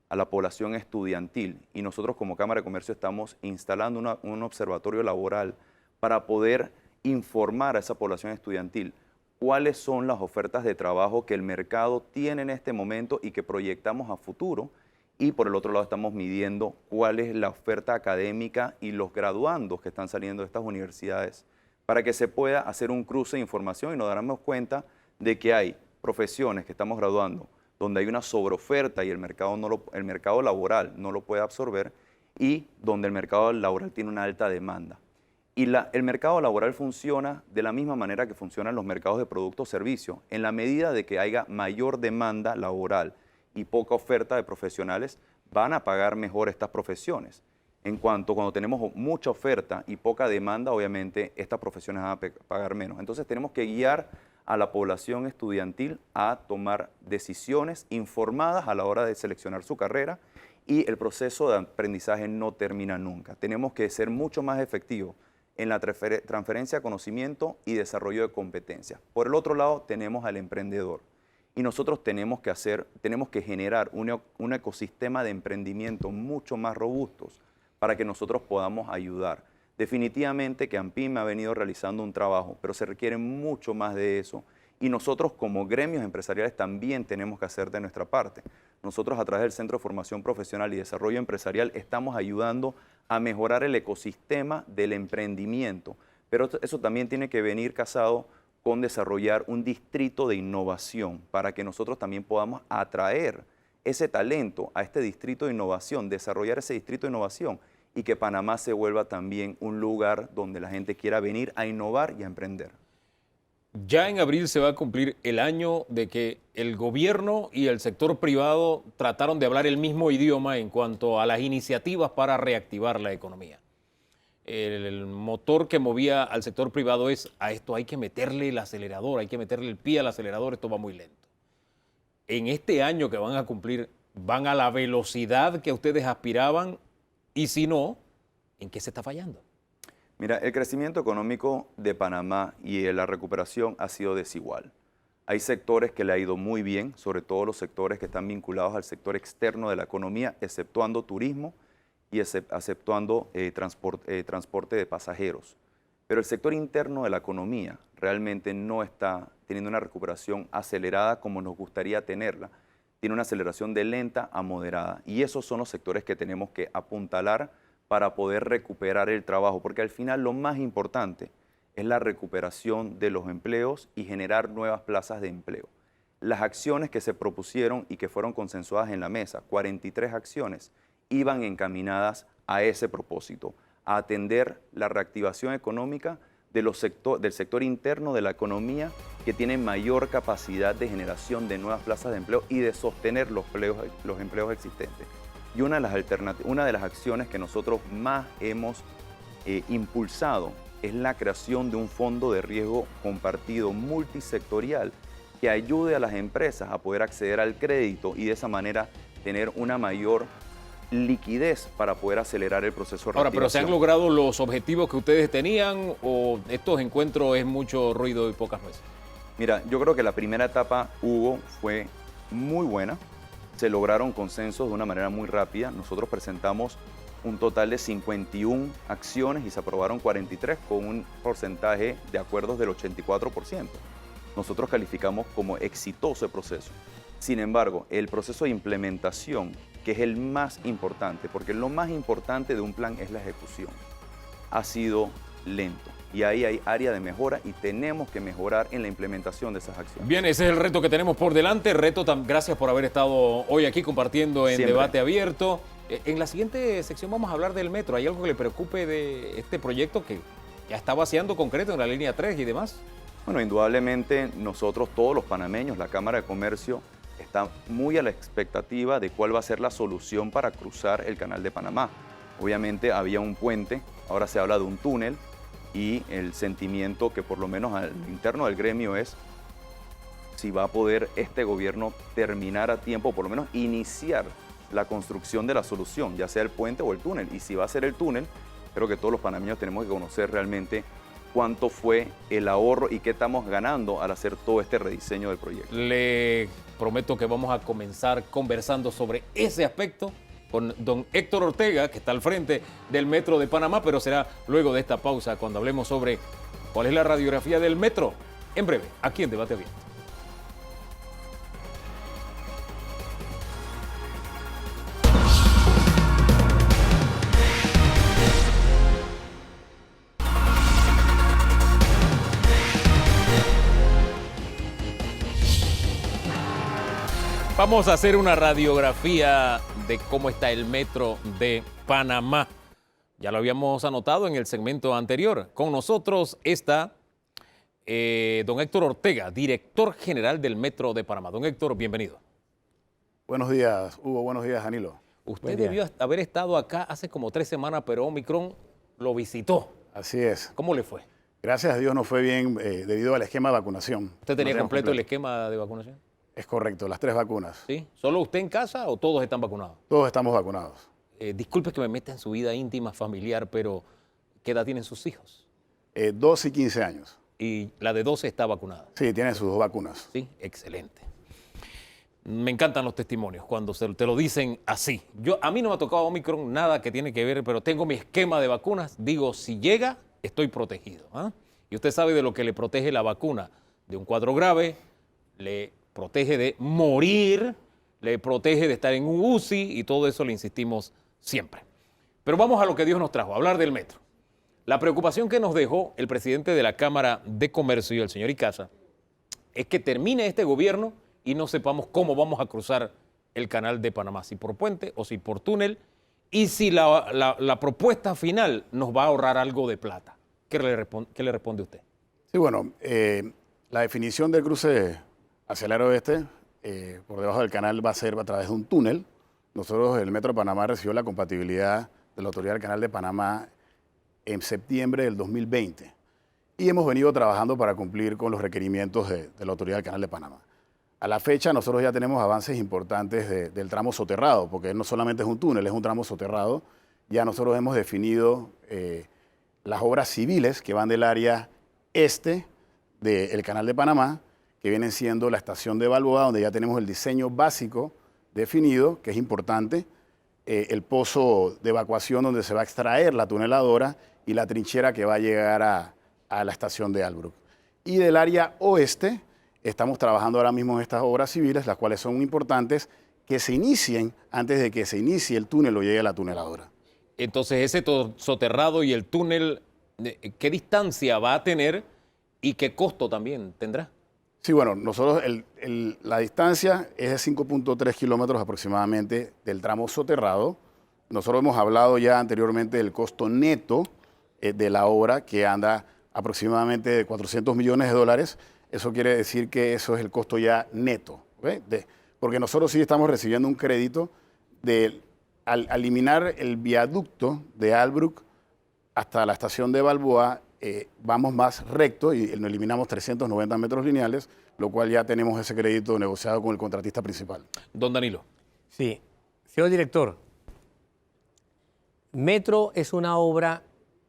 a la población estudiantil, y nosotros como Cámara de Comercio estamos instalando un observatorio laboral para poder informar a esa población estudiantil cuáles son las ofertas de trabajo que el mercado tiene en este momento y que proyectamos a futuro, y por el otro lado estamos midiendo cuál es la oferta académica y los graduandos que están saliendo de estas universidades para que se pueda hacer un cruce de información y nos daremos cuenta de que hay profesiones que estamos graduando donde hay una sobreoferta y el mercado laboral no lo puede absorber, y donde el mercado laboral tiene una alta demanda. Y el mercado laboral funciona de la misma manera que funcionan los mercados de productos o servicios. En la medida de que haya mayor demanda laboral y poca oferta de profesionales, van a pagar mejor estas profesiones. Cuando tenemos mucha oferta y poca demanda, obviamente estas profesiones van a pagar menos. Entonces tenemos que guiar a la población estudiantil a tomar decisiones informadas a la hora de seleccionar su carrera, y el proceso de aprendizaje no termina nunca. Tenemos que ser mucho más efectivos en la transferencia de conocimiento y desarrollo de competencias. Por el otro lado, tenemos al emprendedor. Y nosotros tenemos que generar un ecosistema de emprendimiento mucho más robustos para que nosotros podamos ayudar. Definitivamente que AMPIME ha venido realizando un trabajo, pero se requiere mucho más de eso. Y nosotros como gremios empresariales también tenemos que hacer de nuestra parte. Nosotros a través del Centro de Formación Profesional y Desarrollo Empresarial estamos ayudando a mejorar el ecosistema del emprendimiento. Pero eso también tiene que venir casado con desarrollar un distrito de innovación para que nosotros también podamos atraer ese talento a este distrito de innovación, desarrollar ese distrito de innovación, y que Panamá se vuelva también un lugar donde la gente quiera venir a innovar y a emprender. Ya en abril se va a cumplir el año de que el gobierno y el sector privado trataron de hablar el mismo idioma en cuanto a las iniciativas para reactivar la economía. El motor que movía al sector privado es: a esto hay que meterle el acelerador, hay que meterle el pie al acelerador, esto va muy lento. En este año que van a cumplir, ¿van a la velocidad que ustedes aspiraban? Y si no, ¿en qué se está fallando? Mira, el crecimiento económico de Panamá y la recuperación ha sido desigual. Hay sectores que le ha ido muy bien, sobre todo los sectores que están vinculados al sector externo de la economía, exceptuando turismo y exceptuando transporte de pasajeros. Pero el sector interno de la economía realmente no está teniendo una recuperación acelerada como nos gustaría tenerla. Tiene una aceleración de lenta a moderada, y esos son los sectores que tenemos que apuntalar para poder recuperar el trabajo, porque al final lo más importante es la recuperación de los empleos y generar nuevas plazas de empleo. Las acciones que se propusieron y que fueron consensuadas en la mesa, 43 acciones, iban encaminadas a ese propósito, a atender la reactivación económica del sector interno de la economía que tiene mayor capacidad de generación de nuevas plazas de empleo y de sostener los empleos existentes. Y una de las acciones que nosotros más hemos impulsado es la creación de un fondo de riesgo compartido multisectorial que ayude a las empresas a poder acceder al crédito y de esa manera tener una mayor liquidez para poder acelerar el proceso de reactivación. Ahora, ¿pero se han logrado los objetivos que ustedes tenían o estos encuentros es mucho ruido y pocas nueces? Mira, yo creo que la primera etapa, Hugo, fue muy buena. Se lograron consensos de una manera muy rápida. Nosotros presentamos un total de 51 acciones y se aprobaron 43 con un porcentaje de acuerdos del 84%. Nosotros calificamos como exitoso el proceso. Sin embargo, el proceso de implementación, que es el más importante, porque lo más importante de un plan es la ejecución, ha sido lento. Y ahí hay área de mejora y tenemos que mejorar en la implementación de esas acciones. Bien, ese es el reto que tenemos por delante. Gracias por haber estado hoy aquí compartiendo en Siempre. Debate Abierto. En la siguiente sección vamos a hablar del metro. ¿Hay algo que le preocupe de este proyecto que ya está vaciando concreto en la línea 3 y demás? Bueno, indudablemente nosotros, todos los panameños, la Cámara de Comercio, está muy a la expectativa de cuál va a ser la solución para cruzar el Canal de Panamá. Obviamente había un puente, ahora se habla de un túnel y el sentimiento que por lo menos al interno del gremio es si va a poder este gobierno terminar a tiempo, por lo menos iniciar la construcción de la solución, ya sea el puente o el túnel. Y si va a ser el túnel, creo que todos los panameños tenemos que conocer realmente cuánto fue el ahorro y qué estamos ganando al hacer todo este rediseño del proyecto. Le prometo que vamos a comenzar conversando sobre ese aspecto con don Héctor Ortega, que está al frente del Metro de Panamá, pero será luego de esta pausa cuando hablemos sobre cuál es la radiografía del metro. En breve, aquí en Debate Abierto. Vamos a hacer una radiografía de cómo está el metro de Panamá. Ya lo habíamos anotado en el segmento anterior. Con nosotros está don Héctor Ortega, director general del Metro de Panamá. Don Héctor, bienvenido. Buenos días, Hugo. Buenos días, Danilo. Usted debió haber estado acá hace como 3 semanas, pero Omicron lo visitó. Así es. ¿Cómo le fue? Gracias a Dios nos fue bien debido al esquema de vacunación. ¿Usted tenía Nos completo el esquema de vacunación? Es correcto, las 3 vacunas. ¿Sí? ¿Solo usted en casa o todos están vacunados? Todos estamos vacunados. Disculpe que me meta en su vida íntima, familiar, pero ¿qué edad tienen sus hijos? 12 y 15 años. Y la de 12 está vacunada. Sí, tienen sus 2 vacunas. Sí, excelente. Me encantan los testimonios cuando te lo dicen así. A mí no me ha tocado Omicron, nada que tiene que ver, pero tengo mi esquema de vacunas. Digo, si llega, estoy protegido. Y usted sabe de lo que le protege la vacuna. De un cuadro grave, le protege de morir, le protege de estar en un UCI y todo eso le insistimos siempre. Pero vamos a lo que Dios nos trajo, a hablar del metro. La preocupación que nos dejó el presidente de la Cámara de Comercio, el señor Icaza, es que termine este gobierno y no sepamos cómo vamos a cruzar el Canal de Panamá, si por puente o si por túnel, y si la propuesta final nos va a ahorrar algo de plata. ¿Qué le responde usted? Sí, bueno, la definición del cruce hacia el oeste, por debajo del canal, va a ser a través de un túnel. Nosotros, el Metro de Panamá, recibió la compatibilidad de la Autoridad del Canal de Panamá en septiembre del 2020. Y hemos venido trabajando para cumplir con los requerimientos de la Autoridad del Canal de Panamá. A la fecha, nosotros ya tenemos avances importantes del tramo soterrado, porque no solamente es un túnel, es un tramo soterrado. Ya nosotros hemos definido las obras civiles que van del área este del Canal de Panamá, que vienen siendo la estación de Balboa, donde ya tenemos el diseño básico definido, que es importante, el pozo de evacuación donde se va a extraer la tuneladora y la trinchera que va a llegar a la estación de Albrook. Y del área oeste, estamos trabajando ahora mismo en estas obras civiles, las cuales son importantes, que se inicien antes de que se inicie el túnel o llegue a la tuneladora. Entonces, ese soterrado y el túnel, ¿qué distancia va a tener y qué costo también tendrá? Sí, bueno, nosotros la distancia es de 5.3 kilómetros aproximadamente del tramo soterrado. Nosotros hemos hablado ya anteriormente del costo neto de la obra, que anda aproximadamente de 400 millones de dólares. Eso quiere decir que eso es el costo ya neto, ¿okay? Porque nosotros sí estamos recibiendo un crédito al eliminar el viaducto de Albrook hasta la estación de Balboa, vamos más recto y nos eliminamos 390 metros lineales, lo cual ya tenemos ese crédito negociado con el contratista principal. Don Danilo. Sí, señor director, Metro es una obra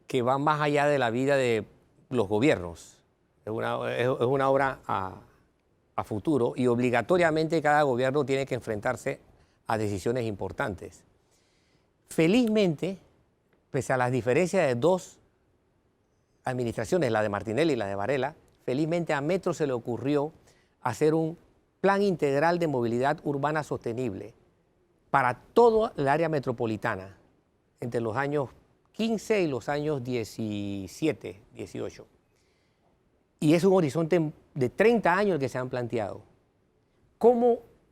que va más allá de la vida de los gobiernos. Es una obra a futuro y obligatoriamente cada gobierno tiene que enfrentarse a decisiones importantes. Felizmente, pese a las diferencias de dos administraciones, la de Martinelli y la de Varela, felizmente a Metro se le ocurrió hacer un plan integral de movilidad urbana sostenible para toda el área metropolitana entre los años 15 y los años 17, 18. Y es un horizonte de 30 años el que se han planteado.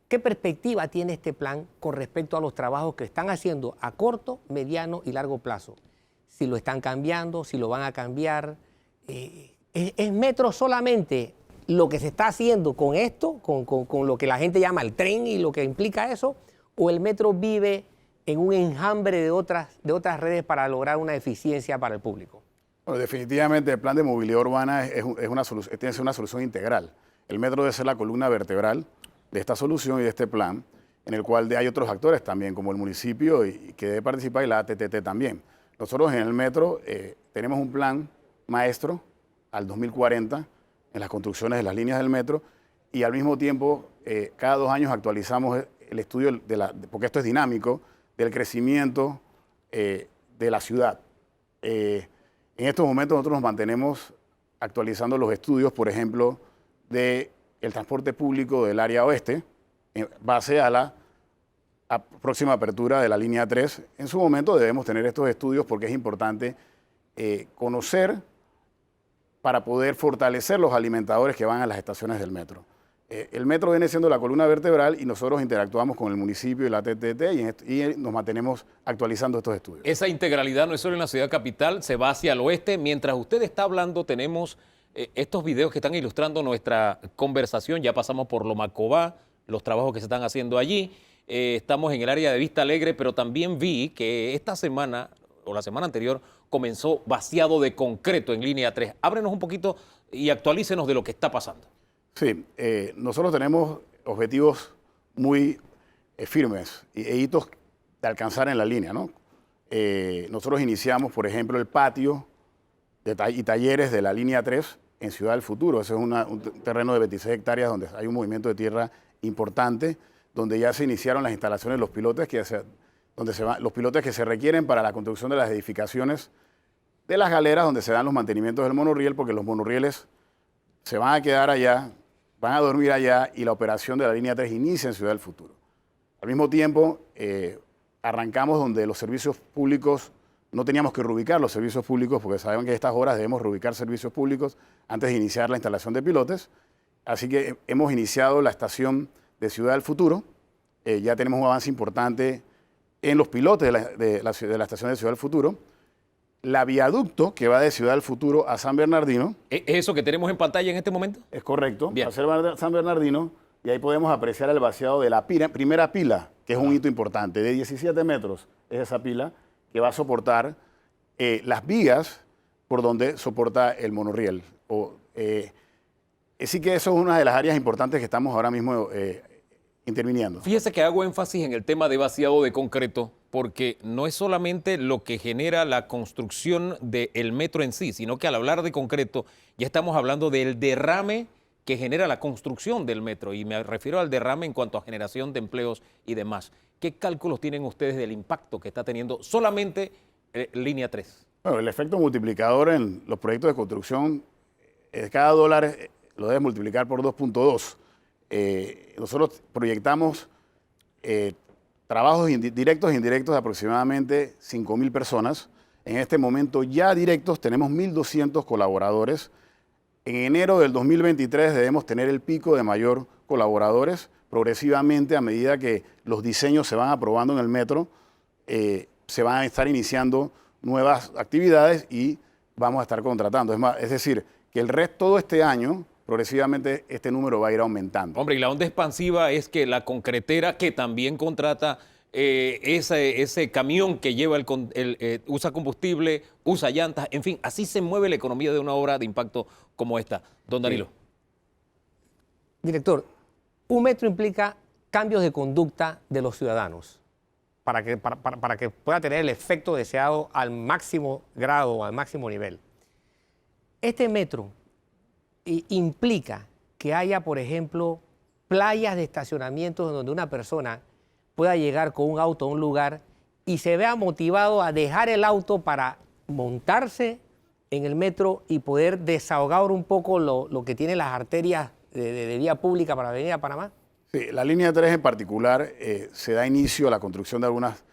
¿Qué perspectiva tiene este plan con respecto a los trabajos que están haciendo a corto, mediano y largo plazo? Si lo están cambiando, si lo van a cambiar. ¿Es Metro solamente lo que se está haciendo con esto, con lo que la gente llama el tren y lo que implica eso? ¿O el Metro vive en un enjambre de otras redes para lograr una eficiencia para el público? Bueno, definitivamente el plan de movilidad urbana tiene que ser una solución integral. El Metro debe ser la columna vertebral de esta solución y de este plan, en el cual hay otros actores también, como el municipio, y que debe participar, y la ATTT también. Nosotros en el Metro tenemos un plan maestro al 2040 en las construcciones de las líneas del Metro, y al mismo tiempo cada 2 años actualizamos el estudio, porque esto es dinámico, del crecimiento de la ciudad. En estos momentos nosotros nos mantenemos actualizando los estudios, por ejemplo, del transporte público del área oeste, en base a la próxima apertura de la línea 3. En su momento debemos tener estos estudios porque es importante conocer para poder fortalecer los alimentadores que van a las estaciones del Metro. El Metro viene siendo la columna vertebral y nosotros interactuamos con el municipio y la ATTT y nos mantenemos actualizando estos estudios. Esa integralidad no es solo en la ciudad capital, se va hacia el oeste. Mientras usted está hablando, tenemos estos videos que están ilustrando nuestra conversación. Ya pasamos por Lomacobá, los trabajos que se están haciendo allí. Estamos en el área de Vista Alegre, pero también vi que esta semana o la semana anterior comenzó vaciado de concreto en línea 3. Ábrenos un poquito y actualícenos de lo que está pasando. Sí, nosotros tenemos objetivos muy firmes e hitos de alcanzar en la línea, ¿no? Nosotros iniciamos, por ejemplo, el patio y talleres de la línea 3 en Ciudad del Futuro. Ese es un terreno de 26 hectáreas donde hay un movimiento de tierra importante, donde ya se iniciaron las instalaciones de los pilotes los pilotes que se requieren para la construcción de las edificaciones de las galeras donde se dan los mantenimientos del monorriel, porque los monorrieles se van a quedar allá, van a dormir allá y la operación de la línea 3 inicia en Ciudad del Futuro. Al mismo tiempo, arrancamos donde los servicios públicos, no teníamos que reubicar los servicios públicos porque saben que a estas horas debemos reubicar servicios públicos antes de iniciar la instalación de pilotes. Así que hemos iniciado la estación de Ciudad del Futuro. Ya tenemos un avance importante en los pilotes de la estación de Ciudad del Futuro. La viaducto que va de Ciudad del Futuro a San Bernardino. ¿Es eso que tenemos en pantalla en este momento? Es correcto. Bien. A San Bernardino, y ahí podemos apreciar el vaciado de la primera pila, que es un hito importante. De 17 metros es esa pila que va a soportar las vías por donde soporta el monorriel. Así que eso es una de las áreas importantes que estamos ahora mismo interviniendo. Fíjese que hago énfasis en el tema de vaciado de concreto, porque no es solamente lo que genera la construcción del metro en sí, sino que al hablar de concreto ya estamos hablando del derrame que genera la construcción del metro, y me refiero al derrame en cuanto a generación de empleos y demás. ¿Qué cálculos tienen ustedes del impacto que está teniendo solamente línea 3? Bueno, el efecto multiplicador en los proyectos de construcción, cada dólar lo debes multiplicar por 2.2. Nosotros proyectamos trabajos directos e indirectos de aproximadamente 5.000 personas. En este momento ya directos tenemos 1.200 colaboradores. En enero del 2023 debemos tener el pico de mayor colaboradores. Progresivamente, a medida que los diseños se van aprobando en el metro, se van a estar iniciando nuevas actividades y vamos a estar contratando. Es decir, que el resto, todo este año, progresivamente este número va a ir aumentando. Hombre, y la onda expansiva es que la concretera, que también contrata ese camión que lleva usa combustible, usa llantas, en fin, así se mueve la economía de una obra de impacto como esta. Don Danilo. Director, un metro implica cambios de conducta de los ciudadanos para que pueda tener el efecto deseado al máximo grado, al máximo nivel. Este metro implica que haya, por ejemplo, playas de estacionamientos donde una persona pueda llegar con un auto a un lugar y se vea motivado a dejar el auto para montarse en el metro y poder desahogar un poco lo que tienen las arterias de vía pública para venir a Panamá. Sí, la línea 3 en particular se da inicio a la construcción de algunas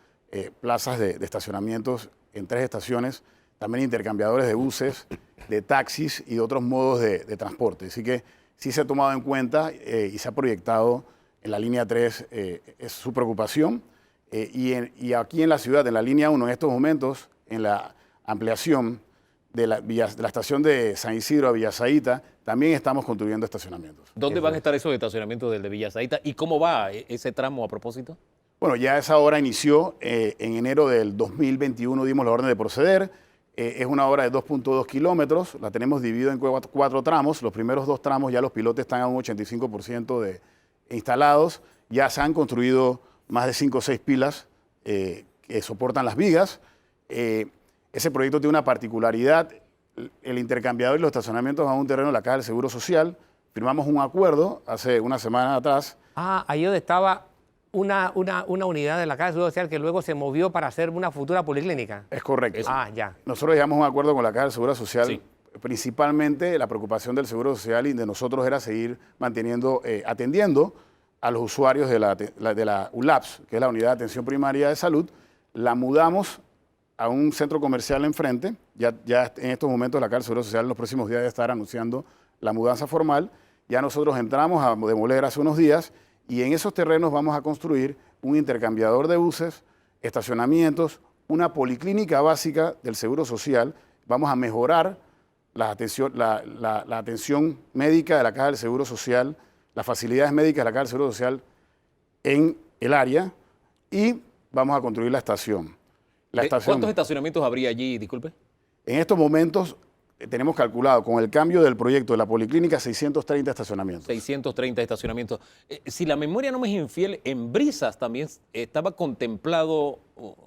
plazas de estacionamientos en 3 estaciones, también intercambiadores de buses, de taxis y de otros modos de transporte. Así que sí se ha tomado en cuenta y se ha proyectado en la línea 3 es su preocupación. Y aquí en la ciudad, en la línea 1, en estos momentos, en la ampliación de la estación de San Isidro a Villasaíta, también estamos construyendo estacionamientos. ¿Dónde van a estar esos estacionamientos del de Villasaíta y cómo va ese tramo a propósito? Bueno, ya esa obra inició en enero del 2021, dimos la orden de proceder. Es una obra de 2.2 kilómetros, la tenemos dividida en 4 tramos. Los primeros 2 tramos ya los pilotes están a un 85% instalados. Ya se han construido más de 5 o 6 pilas que soportan las vigas. Ese proyecto tiene una particularidad. El intercambiador y los estacionamientos van a un terreno de la Caja del Seguro Social. Firmamos un acuerdo hace una semana atrás. Ah, ahí donde estaba una unidad de la Caja del Seguro Social que luego se movió para hacer una futura policlínica. Es correcto. Ya. Nosotros llegamos a un acuerdo con la Caja del Seguro Social. Sí. Principalmente la preocupación del Seguro Social y de nosotros era seguir atendiendo a los usuarios de la ULAPS, que es la Unidad de Atención Primaria de Salud. La mudamos a un centro comercial enfrente. Ya en estos momentos la Caja del Seguro Social en los próximos días ya estará anunciando la mudanza formal. Ya nosotros entramos a demoler hace unos días y en esos terrenos vamos a construir un intercambiador de buses, estacionamientos, una policlínica básica del Seguro Social. Vamos a mejorar la atención médica de la Caja del Seguro Social, las facilidades médicas de la Caja del Seguro Social en el área y vamos a construir la estación. ¿Cuántos estacionamientos habría allí, disculpe? En estos momentos tenemos calculado con el cambio del proyecto de la policlínica 630 estacionamientos. 630 estacionamientos. Si la memoria no me es infiel, en Brisas también estaba contemplado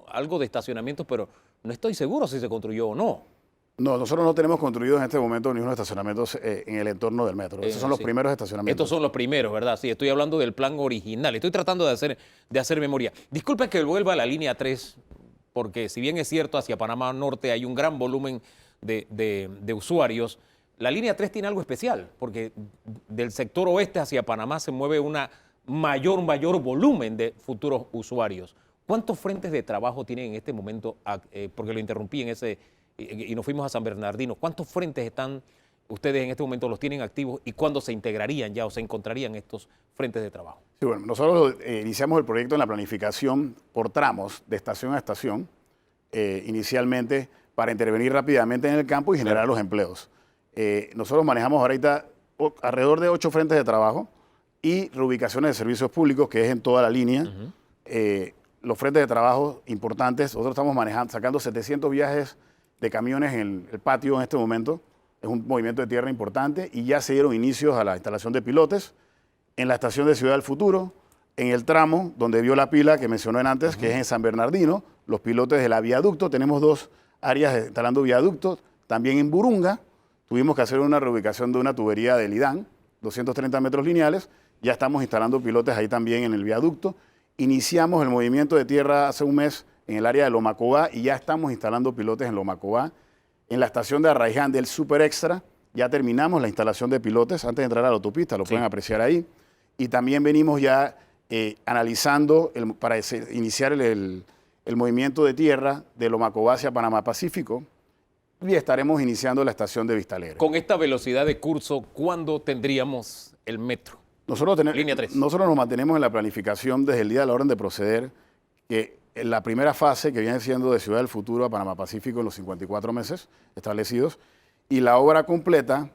algo de estacionamientos, pero no estoy seguro si se construyó o no. No, nosotros no tenemos construidos en este momento ni unos estacionamientos en el entorno del metro. Esos son los primeros estacionamientos. Estos son los primeros, ¿verdad? Sí, estoy hablando del plan original. Estoy tratando de hacer memoria. Disculpe que vuelva a la línea 3, porque si bien es cierto, hacia Panamá Norte hay un gran volumen de usuarios, la línea 3 tiene algo especial, porque del sector oeste hacia Panamá se mueve una mayor volumen de futuros usuarios. ¿Cuántos frentes de trabajo tienen en este momento? Porque lo interrumpí y nos fuimos a San Bernardino. ¿Cuántos frentes están ustedes en este momento, los tienen activos y cuándo se integrarían ya o se encontrarían estos frentes de trabajo? Sí, bueno, nosotros iniciamos el proyecto en la planificación por tramos de estación a estación, inicialmente para intervenir rápidamente en el campo y generar los empleos. Nosotros manejamos ahorita alrededor de 8 frentes de trabajo y reubicaciones de servicios públicos, que es en toda la línea. Los frentes de trabajo importantes, nosotros estamos sacando 700 viajes de camiones en el patio en este momento. Es un movimiento de tierra importante y ya se dieron inicios a la instalación de pilotes en la estación de Ciudad del Futuro, en el tramo donde vio la pila que mencionó antes, que es en San Bernardino, los pilotes de la viaducto. Tenemos 2 áreas instalando viaductos. También en Burunga tuvimos que hacer una reubicación de una tubería del IDAN, 230 metros lineales. Ya estamos instalando pilotes ahí también en el viaducto. Iniciamos el movimiento de tierra hace un mes en el área de Lomacobá y ya estamos instalando pilotes en Lomacobá. En la estación de Arraiján del Super Extra ya terminamos la instalación de pilotes antes de entrar a la autopista, lo pueden apreciar ahí. Y también venimos ya analizando para iniciar el movimiento de tierra de Lomacobá hacia Panamá Pacífico y estaremos iniciando la estación de Vista Alegre. Con esta velocidad de curso, ¿cuándo tendríamos el metro? Nosotros Línea 3. Nosotros nos mantenemos en la planificación desde el día de la orden de proceder, que la primera fase, que viene siendo de Ciudad del Futuro a Panamá Pacífico en los 54 meses establecidos, y la obra completa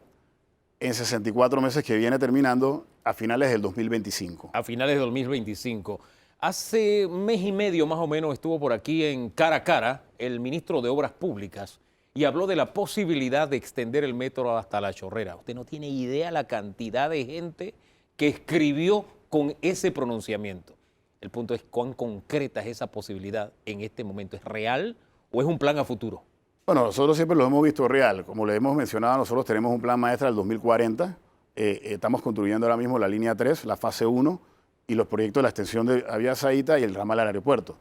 en 64 meses que viene terminando a finales del 2025. A finales de 2025. Hace un mes y medio más o menos estuvo por aquí en Cara a Cara el ministro de Obras Públicas y habló de la posibilidad de extender el metro hasta La Chorrera. Usted no tiene idea la cantidad de gente que escribió con ese pronunciamiento. El punto es cuán concreta es esa posibilidad en este momento. ¿Es real o es un plan a futuro? Bueno, nosotros siempre lo hemos visto real. Como le hemos mencionado, nosotros tenemos un plan maestra del 2040. Estamos construyendo ahora mismo la línea 3, la fase 1, y los proyectos de la extensión de Vía Saíta y el ramal al aeropuerto.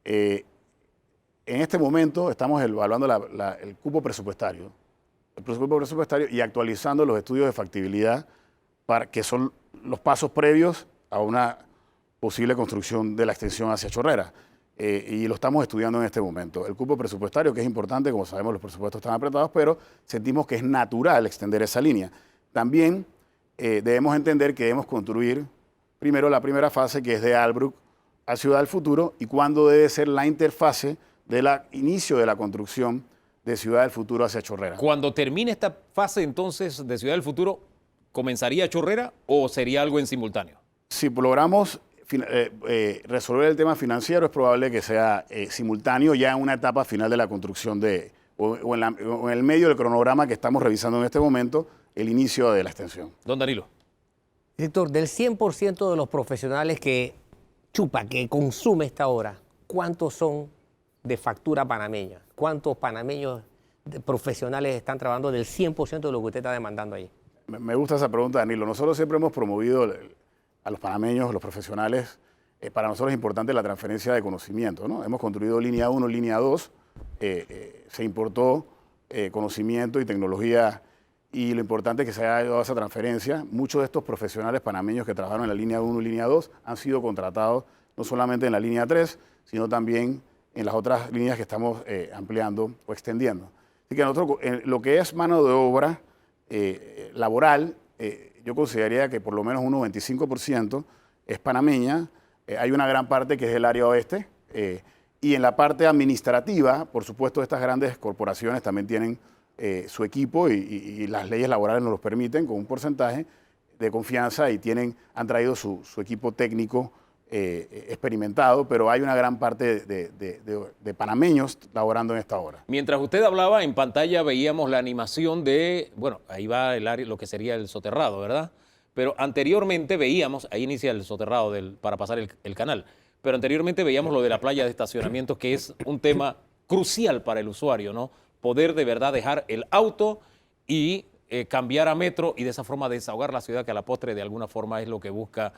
En este momento estamos evaluando el cupo presupuestario. El cupo presupuestario y actualizando los estudios de factibilidad, que son los pasos previos a una posible construcción de la extensión hacia Chorrera. Y lo estamos estudiando en este momento. El cupo presupuestario, que es importante, como sabemos los presupuestos están apretados, pero sentimos que es natural extender esa línea. También debemos entender que debemos construir primero la primera fase, que es de Albrook a Ciudad del Futuro, y cuándo debe ser la interfase del inicio de la construcción de Ciudad del Futuro hacia Chorrera. Cuando termine esta fase entonces de Ciudad del Futuro, ¿comenzaría Chorrera o sería algo en simultáneo? Si logramos resolver el tema financiero, es probable que sea simultáneo ya en una etapa final de la construcción o en el medio del cronograma que estamos revisando en este momento, el inicio de la extensión. Don Danilo. Director, del 100% de los profesionales que consume esta obra, ¿cuántos son de factura panameña? ¿Cuántos panameños profesionales están trabajando del 100% de lo que usted está demandando ahí? Me gusta esa pregunta, Danilo. Nosotros siempre hemos promovido a los panameños, los profesionales. Para nosotros es importante la transferencia de conocimiento, ¿no? Hemos construido línea 1, línea 2. Se importó conocimiento y tecnología, y lo importante es que se haya dado esa transferencia. Muchos de estos profesionales panameños que trabajaron en la línea 1 y línea 2 han sido contratados no solamente en la línea 3, sino también en las otras líneas que estamos ampliando o extendiendo. Así que nosotros, lo que es mano de obra laboral, yo consideraría que por lo menos un 95% es panameña. Hay una gran parte que es del área oeste. Y en la parte administrativa, por supuesto, estas grandes corporaciones también tienen su equipo y las leyes laborales nos los permiten con un porcentaje de confianza y han traído su equipo técnico experimentado, pero hay una gran parte de panameños laborando en esta obra. Mientras usted hablaba, en pantalla veíamos la animación de, bueno, ahí va el área, lo que sería el soterrado, ¿verdad? Pero anteriormente veíamos, ahí inicia el soterrado para pasar el canal, pero anteriormente veíamos lo de la playa de estacionamiento, que es un tema crucial para el usuario, ¿no? Poder de verdad dejar el auto y cambiar a metro y de esa forma desahogar la ciudad, que a la postre de alguna forma es lo que busca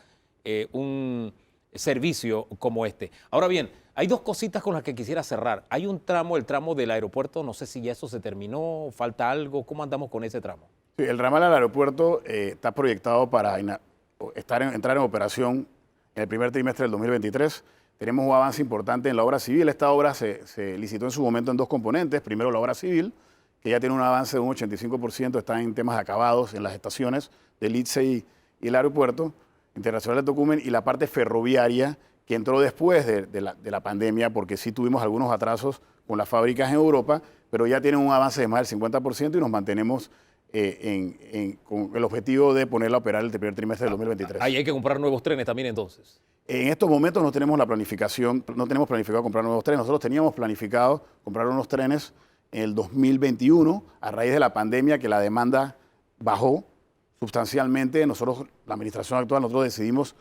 un servicio como este. Ahora bien, hay dos cositas con las que quisiera cerrar. Hay un tramo, el tramo del aeropuerto, no sé si ya eso se terminó, falta algo, ¿cómo andamos con ese tramo? Sí, el ramal al aeropuerto está proyectado para entrar en operación en el primer trimestre del 2023. Tenemos un avance importante en la obra civil. Esta obra se licitó en su momento en dos componentes. Primero, la obra civil, que ya tiene un avance de un 85%, está en temas acabados en las estaciones del ITSE y el aeropuerto internacional de Tocumen, y la parte ferroviaria, que entró después de la pandemia, porque sí tuvimos algunos atrasos con las fábricas en Europa, pero ya tienen un avance de más del 50% y nos mantenemos con el objetivo de ponerla a operar el primer trimestre del 2023. Ahí hay que comprar nuevos trenes también entonces. En estos momentos no tenemos la planificación, no tenemos planificado comprar nuevos trenes. Nosotros teníamos planificado comprar unos trenes en el 2021 a raíz de la pandemia, que la demanda bajó sustancialmente. Nosotros, la administración actual, nosotros decidimos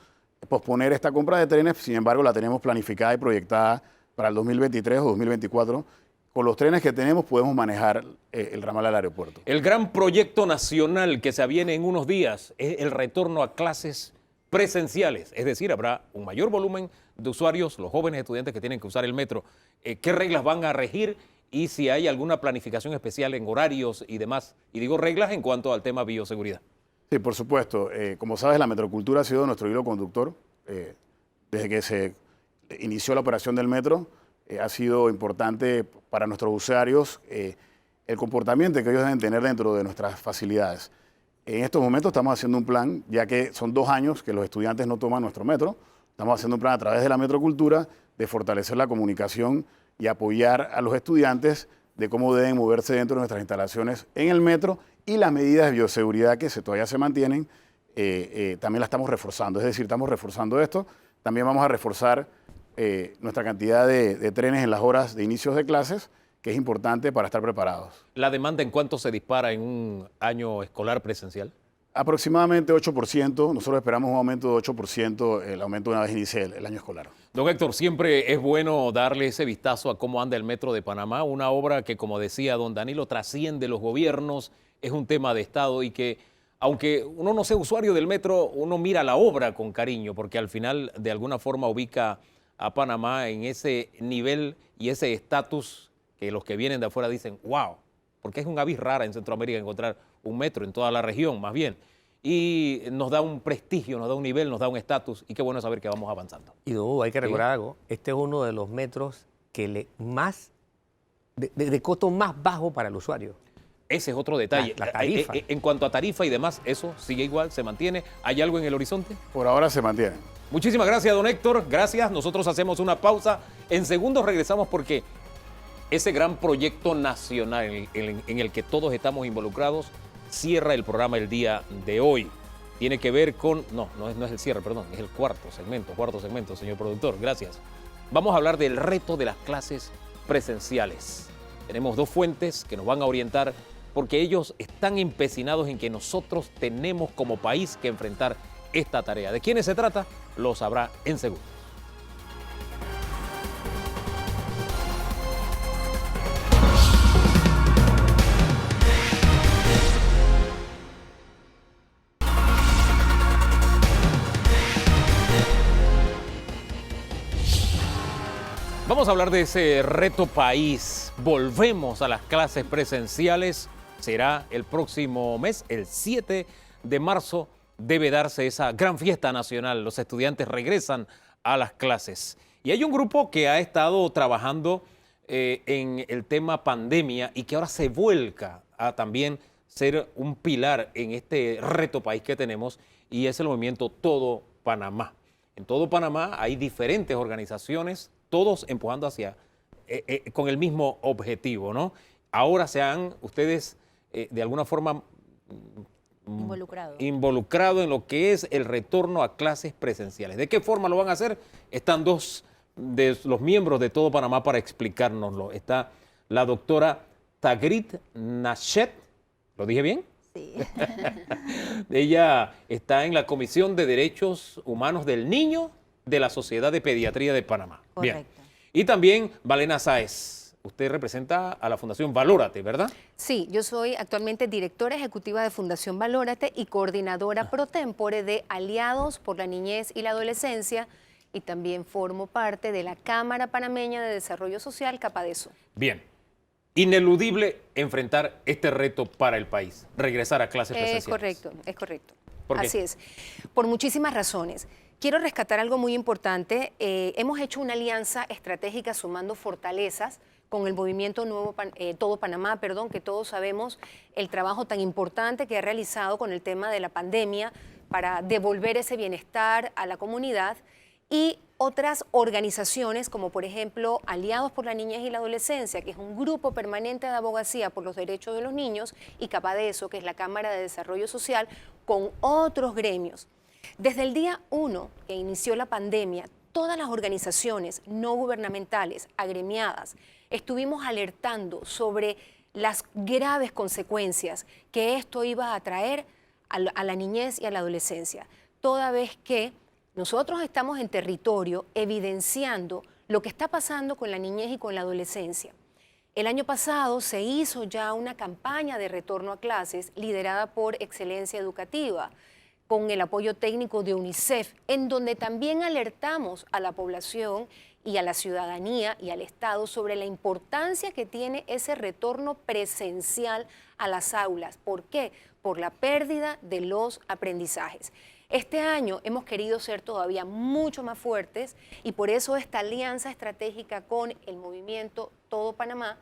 posponer esta compra de trenes. Sin embargo, la tenemos planificada y proyectada para el 2023 o 2024. Con los trenes que tenemos podemos manejar el ramal al aeropuerto. El gran proyecto nacional que se aviene en unos días es el retorno a clases presenciales, es decir, habrá un mayor volumen de usuarios, los jóvenes estudiantes que tienen que usar el metro. ¿Qué reglas van a regir y si hay alguna planificación especial en horarios y demás? Y digo reglas en cuanto al tema bioseguridad. Sí, por supuesto. Como sabes, la metrocultura ha sido nuestro hilo conductor. Desde que se inició la operación del metro, ha sido importante para nuestros usuarios el comportamiento que ellos deben tener dentro de nuestras facilidades. En estos momentos estamos haciendo un plan, ya que son 2 años que los estudiantes no toman nuestro metro. Estamos haciendo un plan a través de la metrocultura de fortalecer la comunicación y apoyar a los estudiantes de cómo deben moverse dentro de nuestras instalaciones en el metro, y las medidas de bioseguridad que todavía se mantienen, también las estamos reforzando. Es decir, estamos reforzando esto. También vamos a reforzar nuestra cantidad de trenes en las horas de inicios de clases, que es importante para estar preparados. ¿La demanda en cuánto se dispara en un año escolar presencial? Aproximadamente 8%. Nosotros esperamos un aumento de 8%, el aumento una vez inicie el año escolar. Don Héctor, siempre es bueno darle ese vistazo a cómo anda el Metro de Panamá, una obra que, como decía don Danilo, trasciende los gobiernos, es un tema de Estado y que, aunque uno no sea usuario del metro, uno mira la obra con cariño, porque al final, de alguna forma, ubica a Panamá en ese nivel y ese estatus que los que vienen de afuera dicen, wow, porque es un avis rara en Centroamérica encontrar un metro, en toda la región más bien. Y nos da un prestigio, nos da un nivel, nos da un estatus, y qué bueno saber que vamos avanzando. Y hay que recordar algo, este es uno de los metros que de costo más bajo para el usuario. Ese es otro detalle. La tarifa. En cuanto a tarifa y demás, eso sigue igual, se mantiene. ¿Hay algo en el horizonte? Por ahora se mantiene. Muchísimas gracias, don Héctor. Gracias. Nosotros hacemos una pausa. En segundos regresamos porque ese gran proyecto nacional en el que todos estamos involucrados cierra el programa el día de hoy. Tiene que ver con... No es el cierre, perdón. Es el cuarto segmento, señor productor. Gracias. Vamos a hablar del reto de las clases presenciales. Tenemos dos fuentes que nos van a orientar porque ellos están empecinados en que nosotros tenemos como país que enfrentar esta tarea. ¿De quiénes se trata? Lo sabrá en segundos. Vamos a hablar de ese reto país. Volvemos a las clases presenciales. Será el próximo mes, el 7 de marzo, debe darse esa gran fiesta nacional. Los estudiantes regresan a las clases. Y hay un grupo que ha estado trabajando en el tema pandemia y que ahora se vuelca a también ser un pilar en este reto país que tenemos, y es el movimiento Todo Panamá. En Todo Panamá hay diferentes organizaciones, todos empujando hacia, con el mismo objetivo, ¿no? Ahora se han ustedes de alguna forma involucrado en lo que es el retorno a clases presenciales. ¿De qué forma lo van a hacer? Están dos de los miembros de Todo Panamá para explicárnoslo. Está la doctora Tagrit Natchet, ¿lo dije bien? Sí. Ella está en la Comisión de Derechos Humanos del Niño de la Sociedad de Pediatría de Panamá. Correcto. Bien. Y también Malena Sáez. Usted representa a la Fundación Valórate, ¿verdad? Sí, yo soy actualmente directora ejecutiva de Fundación Valórate y coordinadora pro tempore de Aliados por la Niñez y la Adolescencia, y también formo parte de la Cámara Panameña de Desarrollo Social, CAPADESO. Bien. Ineludible enfrentar este reto para el país, regresar a clases presenciales. Es correcto. ¿Por qué? Así es. Por muchísimas razones. Quiero rescatar algo muy importante. Hemos hecho una alianza estratégica sumando fortalezas con el movimiento Todo Panamá, que todos sabemos el trabajo tan importante que ha realizado con el tema de la pandemia para devolver ese bienestar a la comunidad, y otras organizaciones como por ejemplo Aliados por la Niñez y la Adolescencia, que es un grupo permanente de abogacía por los derechos de los niños, y CAPADESO, que es la Cámara de Desarrollo Social, con otros gremios. Desde el día 1 que inició la pandemia, todas las organizaciones no gubernamentales, agremiadas, estuvimos alertando sobre las graves consecuencias que esto iba a traer a la niñez y a la adolescencia, toda vez que nosotros estamos en territorio evidenciando lo que está pasando con la niñez y con la adolescencia. El año pasado se hizo ya una campaña de retorno a clases liderada por Excelencia Educativa, con el apoyo técnico de UNICEF, en donde también alertamos a la población y a la ciudadanía y al Estado sobre la importancia que tiene ese retorno presencial a las aulas. ¿Por qué? Por la pérdida de los aprendizajes. Este año hemos querido ser todavía mucho más fuertes, y por eso esta alianza estratégica con el movimiento Todo Panamá,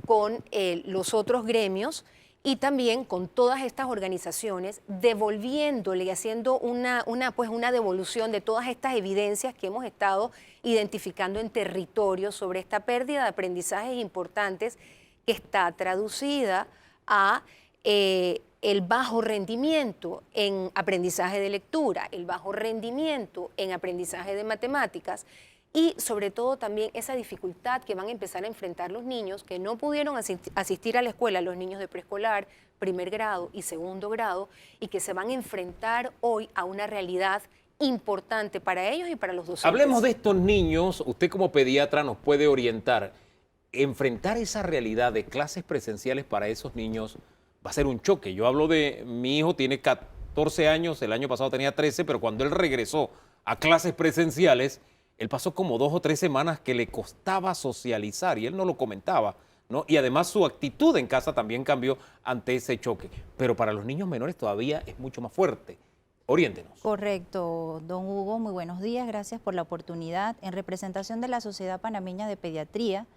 con los otros gremios, y también con todas estas organizaciones devolviéndole y haciendo una devolución de todas estas evidencias que hemos estado identificando en territorio sobre esta pérdida de aprendizajes importantes que está traducida a el bajo rendimiento en aprendizaje de lectura, el bajo rendimiento en aprendizaje de matemáticas y sobre todo también esa dificultad que van a empezar a enfrentar los niños que no pudieron asistir a la escuela, los niños de preescolar, primer grado y segundo grado, y que se van a enfrentar hoy a una realidad importante para ellos y para los docentes. Hablemos de estos niños, usted como pediatra nos puede orientar. Enfrentar esa realidad de clases presenciales para esos niños va a ser un choque. Yo hablo de mi hijo, tiene 14 años, el año pasado tenía 13, pero cuando él regresó a clases presenciales, él pasó como 2 o 3 semanas que le costaba socializar y él no lo comentaba, ¿no? Y además su actitud en casa también cambió ante ese choque. Pero para los niños menores todavía es mucho más fuerte. Oriéntenos. Correcto, don Hugo, muy buenos días, gracias por la oportunidad. En representación de la Sociedad Panameña de Pediatría,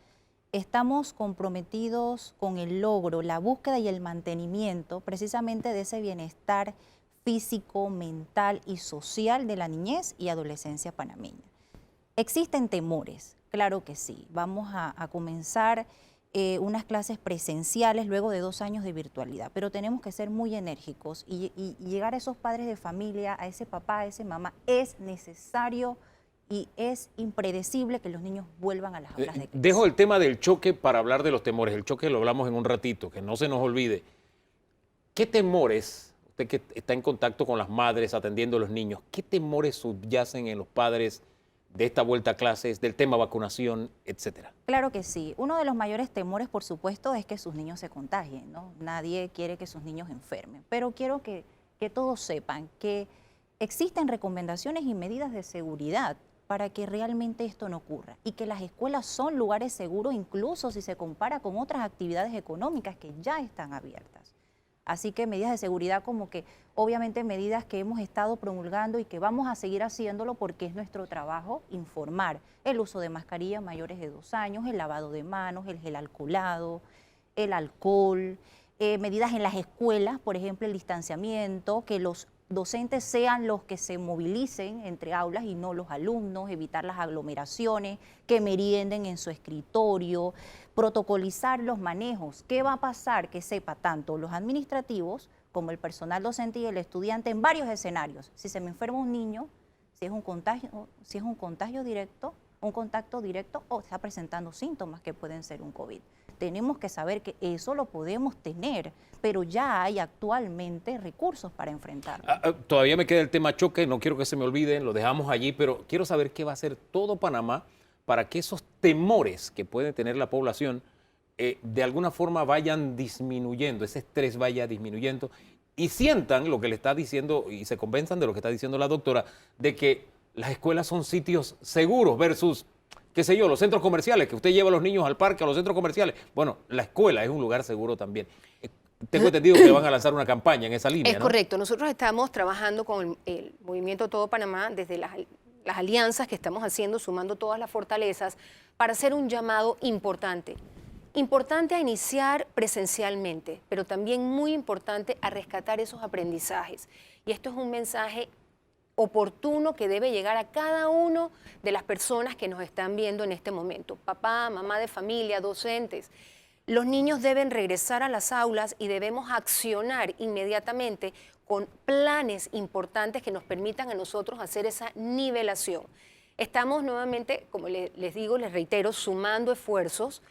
estamos comprometidos con el logro, la búsqueda y el mantenimiento precisamente de ese bienestar físico, mental y social de la niñez y adolescencia panameña. ¿Existen temores? Claro que sí. Vamos a comenzar unas clases presenciales luego de 2 años de virtualidad, pero tenemos que ser muy enérgicos y llegar a esos padres de familia, a ese papá, a esa mamá. Es necesario y es impredecible que los niños vuelvan a las aulas de clase. Dejo el tema del choque para hablar de los temores. El choque lo hablamos en un ratito, que no se nos olvide. ¿Qué temores, usted que está en contacto con las madres atendiendo a los niños, qué temores subyacen en los padres de esta vuelta a clases, del tema vacunación, etcétera? Claro que sí. Uno de los mayores temores, por supuesto, es que sus niños se contagien, ¿no? Nadie quiere que sus niños enfermen, pero quiero que todos sepan que existen recomendaciones y medidas de seguridad para que realmente esto no ocurra y que las escuelas son lugares seguros incluso si se compara con otras actividades económicas que ya están abiertas. Así que medidas de seguridad como que obviamente medidas que hemos estado promulgando y que vamos a seguir haciéndolo porque es nuestro trabajo informar. El uso de mascarillas mayores de 2 años, el lavado de manos, el gel alcoholado, el alcohol, medidas en las escuelas, por ejemplo el distanciamiento, que los docentes sean los que se movilicen entre aulas y no los alumnos, evitar las aglomeraciones, que merienden en su escritorio, protocolizar los manejos. ¿Qué va a pasar? Que sepa tanto los administrativos como el personal docente y el estudiante en varios escenarios. Si se me enferma un niño, si es un contagio directo, un contacto directo o está presentando síntomas que pueden ser un COVID. Tenemos que saber que eso lo podemos tener, pero ya hay actualmente recursos para enfrentarlo. Todavía me queda el tema choque, no quiero que se me olviden, lo dejamos allí, pero quiero saber qué va a hacer todo Panamá para que esos temores que puede tener la población de alguna forma vayan disminuyendo, ese estrés vaya disminuyendo y sientan lo que le está diciendo y se convenzan de lo que está diciendo la doctora, de que las escuelas son sitios seguros versus, qué sé yo, los centros comerciales, que usted lleva a los niños al parque, a los centros comerciales. Bueno, la escuela es un lugar seguro también. Tengo entendido que van a lanzar una campaña en esa línea, Es ¿no? correcto. Nosotros estamos trabajando con el Movimiento Todo Panamá desde las alianzas que estamos haciendo, sumando todas las fortalezas, para hacer un llamado importante. Importante a iniciar presencialmente, pero también muy importante a rescatar esos aprendizajes. Y esto es un mensaje oportuno que debe llegar a cada uno de las personas que nos están viendo en este momento. Papá, mamá de familia, docentes. Los niños deben regresar a las aulas y debemos accionar inmediatamente con planes importantes que nos permitan a nosotros hacer esa nivelación. Estamos nuevamente, como les digo, les reitero, sumando esfuerzos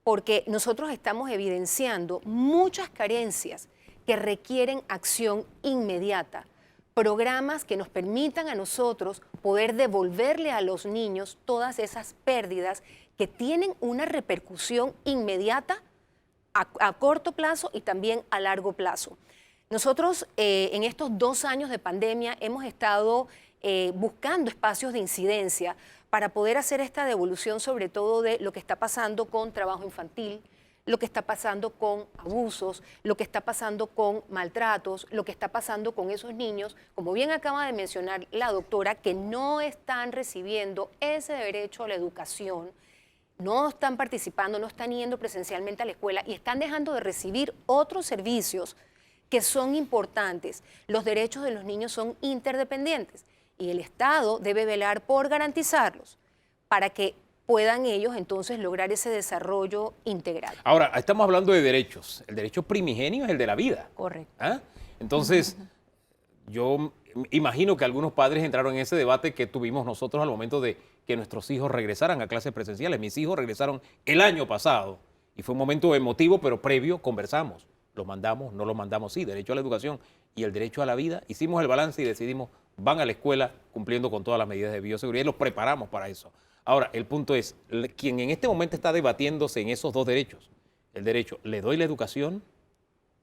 porque nosotros estamos evidenciando muchas carencias que requieren acción inmediata. Programas que nos permitan a nosotros poder devolverle a los niños todas esas pérdidas que tienen una repercusión inmediata a corto plazo y también a largo plazo. Nosotros en estos 2 años de pandemia hemos estado buscando espacios de incidencia para poder hacer esta devolución sobre todo de lo que está pasando con trabajo infantil, lo que está pasando con abusos, lo que está pasando con maltratos, lo que está pasando con esos niños, como bien acaba de mencionar la doctora, que no están recibiendo ese derecho a la educación no están participando, no están yendo presencialmente a la escuela y están dejando de recibir otros servicios que son importantes. Los derechos de los niños son interdependientes y el Estado debe velar por garantizarlos para que puedan ellos entonces lograr ese desarrollo integral. Ahora, estamos hablando de derechos. El derecho primigenio es el de la vida. Correcto. ¿Ah? Entonces, yo imagino que algunos padres entraron en ese debate que tuvimos nosotros al momento de que nuestros hijos regresaran a clases presenciales. Mis hijos regresaron el año pasado y fue un momento emotivo, pero previo conversamos. ¿Los mandamos? ¿No los mandamos? Sí, derecho a la educación y el derecho a la vida. Hicimos el balance y decidimos, van a la escuela cumpliendo con todas las medidas de bioseguridad y los preparamos para eso. Ahora, el punto es, quien en este momento está debatiéndose en esos dos derechos, el derecho, ¿le doy la educación?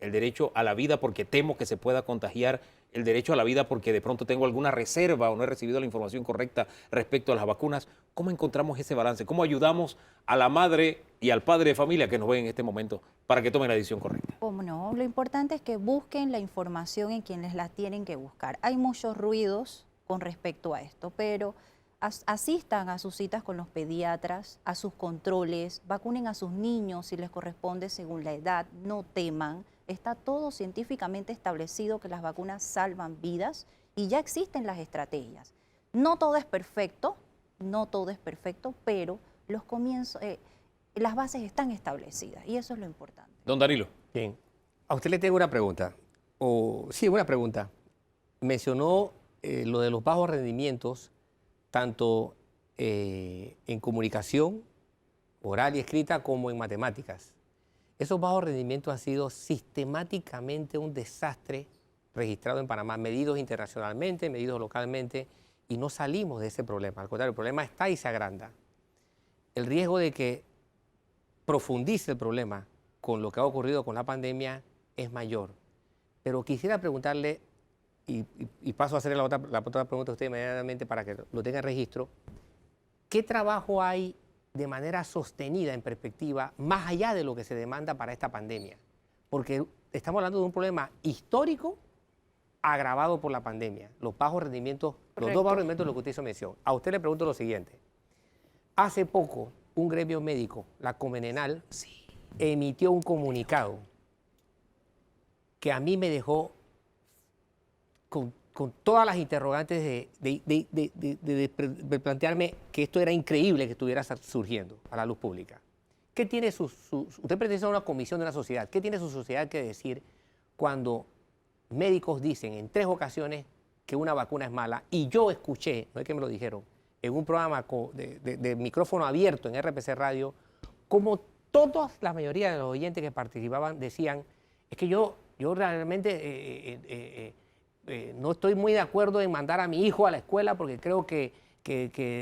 El derecho a la vida porque temo que se pueda contagiar, el derecho a la vida porque de pronto tengo alguna reserva o no he recibido la información correcta respecto a las vacunas. ¿Cómo encontramos ese balance? ¿Cómo ayudamos a la madre y al padre de familia que nos ven en este momento para que tomen la decisión correcta? ¿Cómo no? Lo importante es que busquen la información en quienes la tienen que buscar. Hay muchos ruidos con respecto a esto, pero asistan a sus citas con los pediatras, a sus controles, vacunen a sus niños si les corresponde según la edad, no teman. Está todo científicamente establecido que las vacunas salvan vidas y ya existen las estrategias. No todo es perfecto, pero los comienzos, las bases están establecidas y eso es lo importante. Don Danilo. Bien. A usted le tengo una pregunta. Una pregunta. Mencionó lo de los bajos rendimientos, tanto en comunicación oral y escrita como en matemáticas. Esos bajos rendimientos han sido sistemáticamente un desastre registrado en Panamá, medidos internacionalmente, medidos localmente, y no salimos de ese problema. Al contrario, el problema está y se agranda. El riesgo de que profundice el problema con lo que ha ocurrido con la pandemia es mayor. Pero quisiera preguntarle, y paso a hacer la otra pregunta a usted inmediatamente para que lo tenga en registro, ¿qué trabajo hay de manera sostenida en perspectiva, más allá de lo que se demanda para esta pandemia? Porque estamos hablando de un problema histórico agravado por la pandemia, los bajos rendimientos, los dos bajos rendimientos de lo que usted hizo mención. A usted le pregunto lo siguiente. Hace poco, un gremio médico, la Comenenal, emitió un comunicado que a mí me dejó con todas las interrogantes de plantearme que esto era increíble que estuviera surgiendo a la luz pública. ¿Qué tiene usted pertenece a una comisión de una sociedad, ¿qué tiene su sociedad que decir cuando médicos dicen en 3 ocasiones que una vacuna es mala? Y yo escuché, no es que me lo dijeron, en un programa de micrófono abierto en RPC Radio, como la mayoría de los oyentes que participaban decían, es que yo realmente no estoy muy de acuerdo en mandar a mi hijo a la escuela porque creo que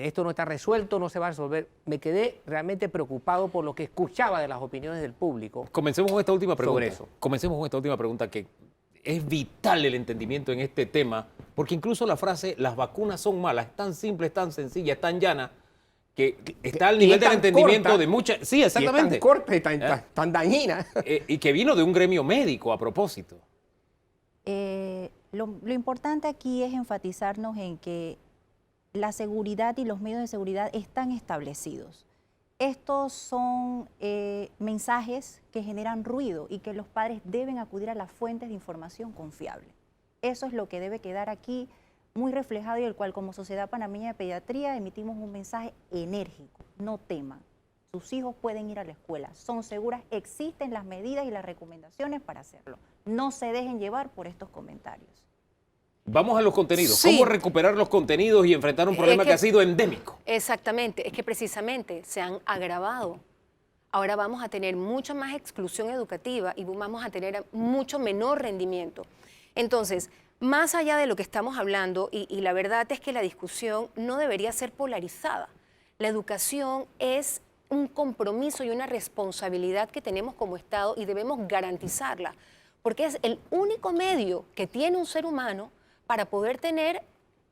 esto no está resuelto, no se va a resolver. Me quedé realmente preocupado por lo que escuchaba de las opiniones del público. Comencemos con esta última pregunta. Sobre eso. Comencemos con esta última pregunta, que es vital el entendimiento en este tema, porque incluso la frase las vacunas son malas es tan simple, es tan sencilla, es tan llana, que está al nivel del entendimiento corta, de muchas... Sí, exactamente. Y es tan corta y tan dañina. Y que vino de un gremio médico a propósito. Lo importante aquí es enfatizarnos en que la seguridad y los medios de seguridad están establecidos. Estos son mensajes que generan ruido y que los padres deben acudir a las fuentes de información confiable. Eso es lo que debe quedar aquí muy reflejado y el cual como Sociedad Panameña de Pediatría emitimos un mensaje enérgico. No teman, sus hijos pueden ir a la escuela, son seguras, existen las medidas y las recomendaciones para hacerlo. No se dejen llevar por estos comentarios. Vamos a los contenidos. Sí. ¿Cómo recuperar los contenidos y enfrentar un problema que ha sido endémico? Exactamente, es que precisamente se han agravado. Ahora vamos a tener mucha más exclusión educativa y vamos a tener mucho menor rendimiento. Entonces, más allá de lo que estamos hablando, y la verdad es que la discusión no debería ser polarizada. La educación es un compromiso y una responsabilidad que tenemos como Estado y debemos garantizarla, porque es el único medio que tiene un ser humano para poder tener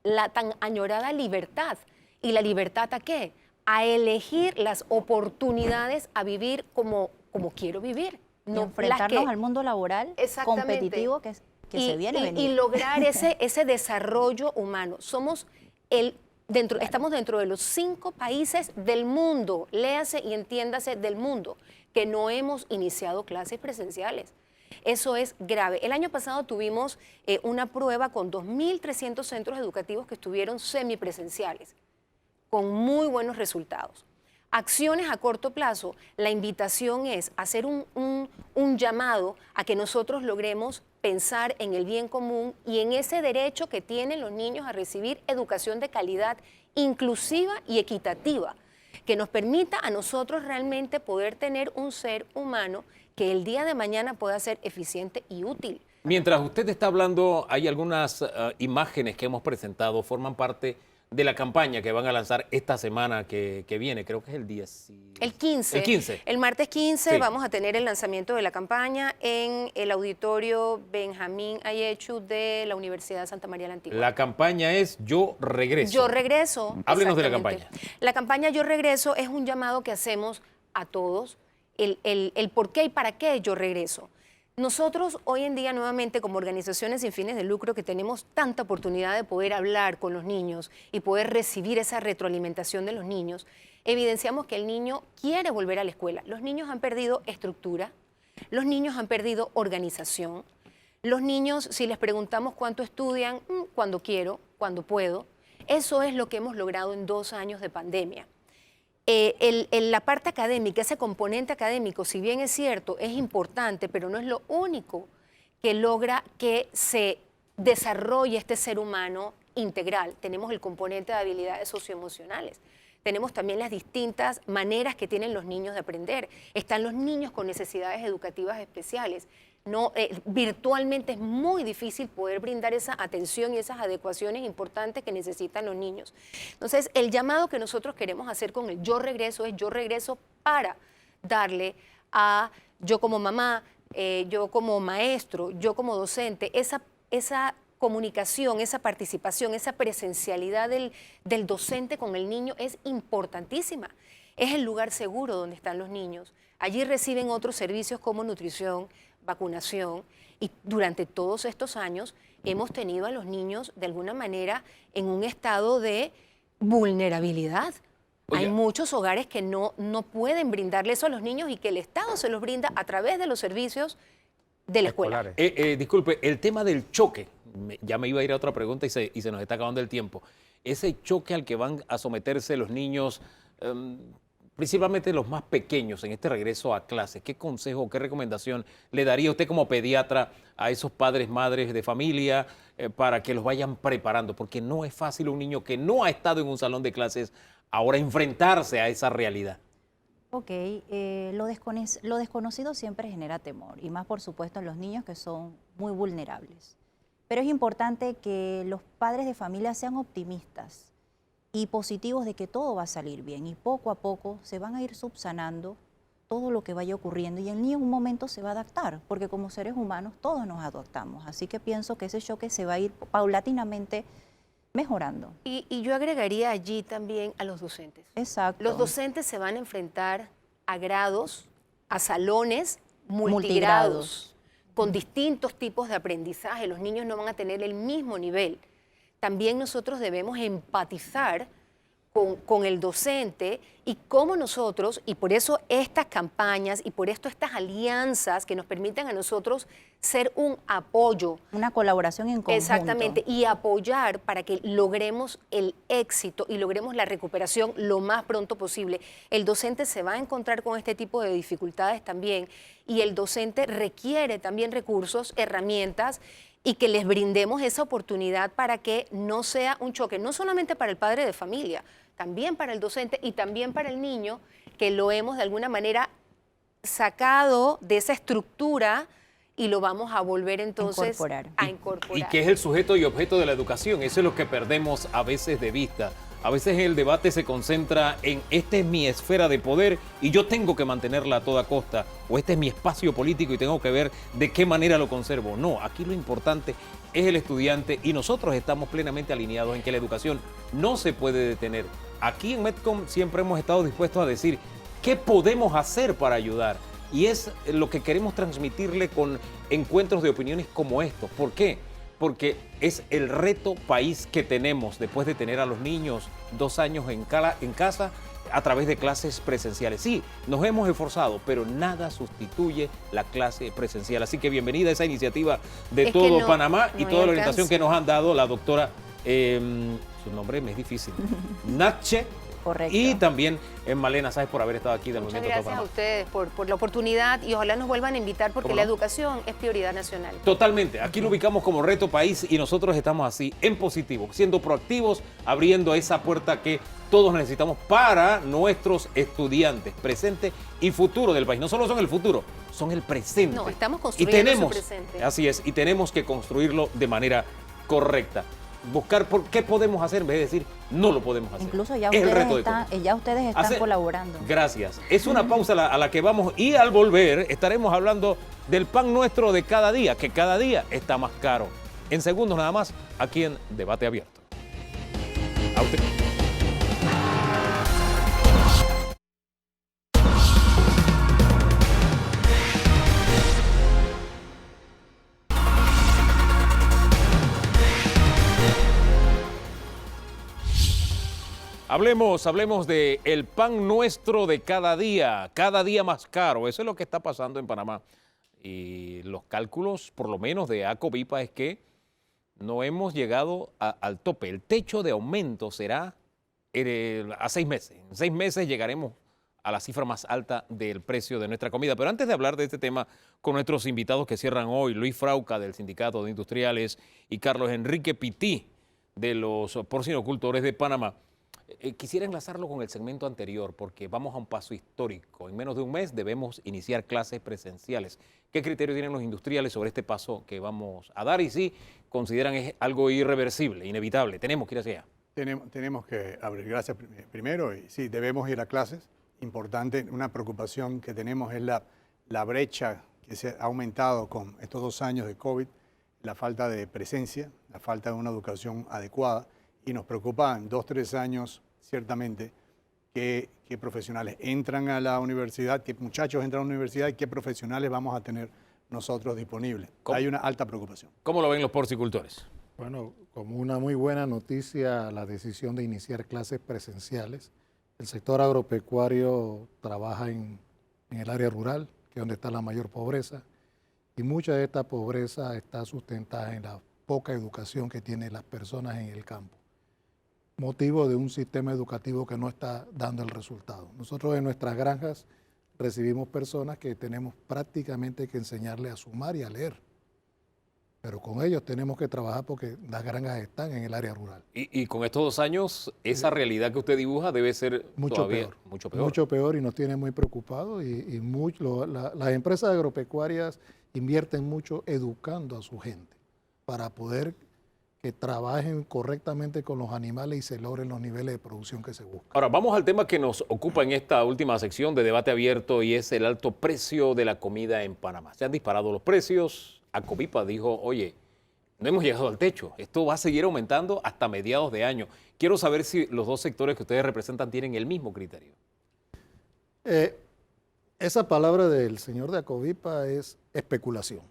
la tan añorada libertad. ¿Y la libertad a qué? A elegir las oportunidades a vivir como quiero vivir. No enfrentarnos al mundo laboral competitivo que se viene venir. Y lograr ese desarrollo humano. Somos el Estamos dentro de los 5 países del mundo, léase y entiéndase del mundo, que no hemos iniciado clases presenciales. Eso es grave. El año pasado tuvimos una prueba con 2.300 centros educativos que estuvieron semipresenciales, con muy buenos resultados. Acciones a corto plazo, la invitación es hacer un llamado a que nosotros logremos pensar en el bien común y en ese derecho que tienen los niños a recibir educación de calidad, inclusiva y equitativa, que nos permita a nosotros realmente poder tener un ser humano que el día de mañana pueda ser eficiente y útil. Mientras usted está hablando, hay algunas imágenes que hemos presentado, forman parte de la campaña que van a lanzar esta semana que viene, creo que es el 10. El 15. El 15. El martes 15 sí. Vamos a tener el lanzamiento de la campaña en el auditorio Benjamín Ayechu de la Universidad de Santa María la Antigua. La campaña es Yo Regreso. Yo Regreso. Háblenos de la campaña. La campaña Yo Regreso es un llamado que hacemos a todos, el por qué y para qué yo regreso. Nosotros hoy en día nuevamente como organizaciones sin fines de lucro que tenemos tanta oportunidad de poder hablar con los niños y poder recibir esa retroalimentación de los niños, evidenciamos que el niño quiere volver a la escuela. Los niños han perdido estructura, los niños han perdido organización. Los niños, si les preguntamos cuánto estudian, cuando quiero, cuando puedo. Eso es lo que hemos logrado en 2 años de pandemia. La parte académica, ese componente académico, si bien es cierto, es importante, pero no es lo único que logra que se desarrolle este ser humano integral. Tenemos el componente de habilidades socioemocionales. Tenemos también las distintas maneras que tienen los niños de aprender. Están los niños con necesidades educativas especiales. Virtualmente es muy difícil poder brindar esa atención y esas adecuaciones importantes que necesitan los niños. Entonces, el llamado que nosotros queremos hacer con el Yo Regreso es Yo Regreso para darle a yo como mamá, yo como maestro, yo como docente, esa comunicación, esa participación, esa presencialidad del docente con el niño es importantísima. Es el lugar seguro donde están los niños. Allí reciben otros servicios como nutrición, vacunación, y durante todos estos años hemos tenido a los niños de alguna manera en un estado de vulnerabilidad. Oye, hay muchos hogares que no pueden brindarle eso a los niños y que el Estado se los brinda a través de los servicios de la escuela. Disculpe, el tema del choque, ya me iba a ir a otra pregunta y se nos está acabando el tiempo. Ese choque al que van a someterse los niños, principalmente los más pequeños en este regreso a clases, ¿qué consejo, qué recomendación le daría usted como pediatra a esos padres, madres de familia para que los vayan preparando? Porque no es fácil un niño que no ha estado en un salón de clases ahora enfrentarse a esa realidad. Ok, lo desconocido siempre genera temor, y más por supuesto en los niños que son muy vulnerables. Pero es importante que los padres de familia sean optimistas y positivos de que todo va a salir bien, y poco a poco se van a ir subsanando todo lo que vaya ocurriendo, y el niño en un momento se va a adaptar, porque como seres humanos todos nos adaptamos. Así que pienso que ese choque se va a ir paulatinamente mejorando. Y yo agregaría allí también a los docentes. Exacto. Los docentes se van a enfrentar a grados, a salones multigrados, con distintos tipos de aprendizaje. Los niños no van a tener el mismo nivel. También nosotros debemos empatizar con el docente y cómo nosotros, y por eso estas campañas y por esto estas alianzas que nos permiten a nosotros ser un apoyo. Una colaboración en conjunto. Exactamente, y apoyar para que logremos el éxito y logremos la recuperación lo más pronto posible. El docente se va a encontrar con este tipo de dificultades también, y el docente requiere también recursos, herramientas, y que les brindemos esa oportunidad para que no sea un choque, no solamente para el padre de familia, también para el docente y también para el niño, que lo hemos de alguna manera sacado de esa estructura y lo vamos a volver entonces a incorporar. Y que es el sujeto y objeto de la educación, eso es lo que perdemos a veces de vista. A veces el debate se concentra en esta es mi esfera de poder y yo tengo que mantenerla a toda costa, o este es mi espacio político y tengo que ver de qué manera lo conservo. No, aquí lo importante es el estudiante, y nosotros estamos plenamente alineados en que la educación no se puede detener. Aquí en Medcom siempre hemos estado dispuestos a decir qué podemos hacer para ayudar, y es lo que queremos transmitirle con encuentros de opiniones como estos. ¿Por qué? porque es el reto país que tenemos después de tener a los niños 2 años en casa a través de clases presenciales. Sí, nos hemos esforzado, pero nada sustituye la clase presencial. Así que bienvenida a esa iniciativa de Todo Panamá y toda la orientación que nos han dado la doctora, su nombre me es difícil, Natchet. Correcto. Y también Malena Sáez por haber estado aquí del Muchas Movimiento gracias Todo a ustedes por la oportunidad y ojalá nos vuelvan a invitar porque la educación es prioridad nacional. Totalmente. Aquí lo ubicamos como reto país y nosotros estamos así, en positivo, siendo proactivos, abriendo esa puerta que todos necesitamos para nuestros estudiantes, presente y futuro del país. No solo son el futuro, son el presente. No, estamos construyendo su presente. Así es, y tenemos que construirlo de manera correcta. Buscar por qué podemos hacer en vez de decir no lo podemos hacer. Incluso ya es ustedes están colaborando. Gracias. Es una pausa a la que vamos y al volver estaremos hablando del pan nuestro de cada día, que cada día está más caro. En segundos nada más, aquí en Debate Abierto. A usted. Hablemos de el pan nuestro de cada día más caro. Eso es lo que está pasando en Panamá. Y los cálculos, por lo menos de ACOVIPA, es que no hemos llegado al tope. El techo de aumento será a 6 meses. En 6 meses llegaremos a la cifra más alta del precio de nuestra comida. Pero antes de hablar de este tema con nuestros invitados que cierran hoy, Luis Frauca del Sindicato de Industriales y Carlos Enrique Pití de los porcinocultores de Panamá, quisiera enlazarlo con el segmento anterior porque vamos a un paso histórico. En menos de un mes debemos iniciar clases presenciales. ¿Qué criterio tienen los industriales sobre este paso que vamos a dar? Y si consideran es algo irreversible, inevitable, tenemos que ir hacia allá. Tenemos que abrir. Gracias primero. Y sí, debemos ir a clases. Importante, una preocupación que tenemos es la brecha que se ha aumentado con estos 2 años de COVID, la falta de presencia, la falta de una educación adecuada. Y nos preocupa en 2 o 3 años, ciertamente, qué profesionales entran a la universidad, qué muchachos entran a la universidad y qué profesionales vamos a tener nosotros disponibles. Hay una alta preocupación. ¿Cómo lo ven los porcicultores? Bueno, como una muy buena noticia la decisión de iniciar clases presenciales. El sector agropecuario trabaja en el área rural, que es donde está la mayor pobreza, y mucha de esta pobreza está sustentada en la poca educación que tienen las personas en el campo, motivo de un sistema educativo que no está dando el resultado. Nosotros en nuestras granjas recibimos personas que tenemos prácticamente que enseñarles a sumar y a leer, pero con ellos tenemos que trabajar porque las granjas están en el área rural. Y con estos 2 años, esa realidad que usted dibuja debe ser mucho peor. Mucho peor y nos tiene muy preocupados las empresas agropecuarias invierten mucho educando a su gente para poder que trabajen correctamente con los animales y se logren los niveles de producción que se buscan. Ahora, vamos al tema que nos ocupa en esta última sección de Debate Abierto y es el alto precio de la comida en Panamá. Se han disparado los precios. ACOVIPA dijo, oye, no hemos llegado al techo, esto va a seguir aumentando hasta mediados de año. Quiero saber si los 2 sectores que ustedes representan tienen el mismo criterio. Esa palabra del señor de ACOVIPA es especulación.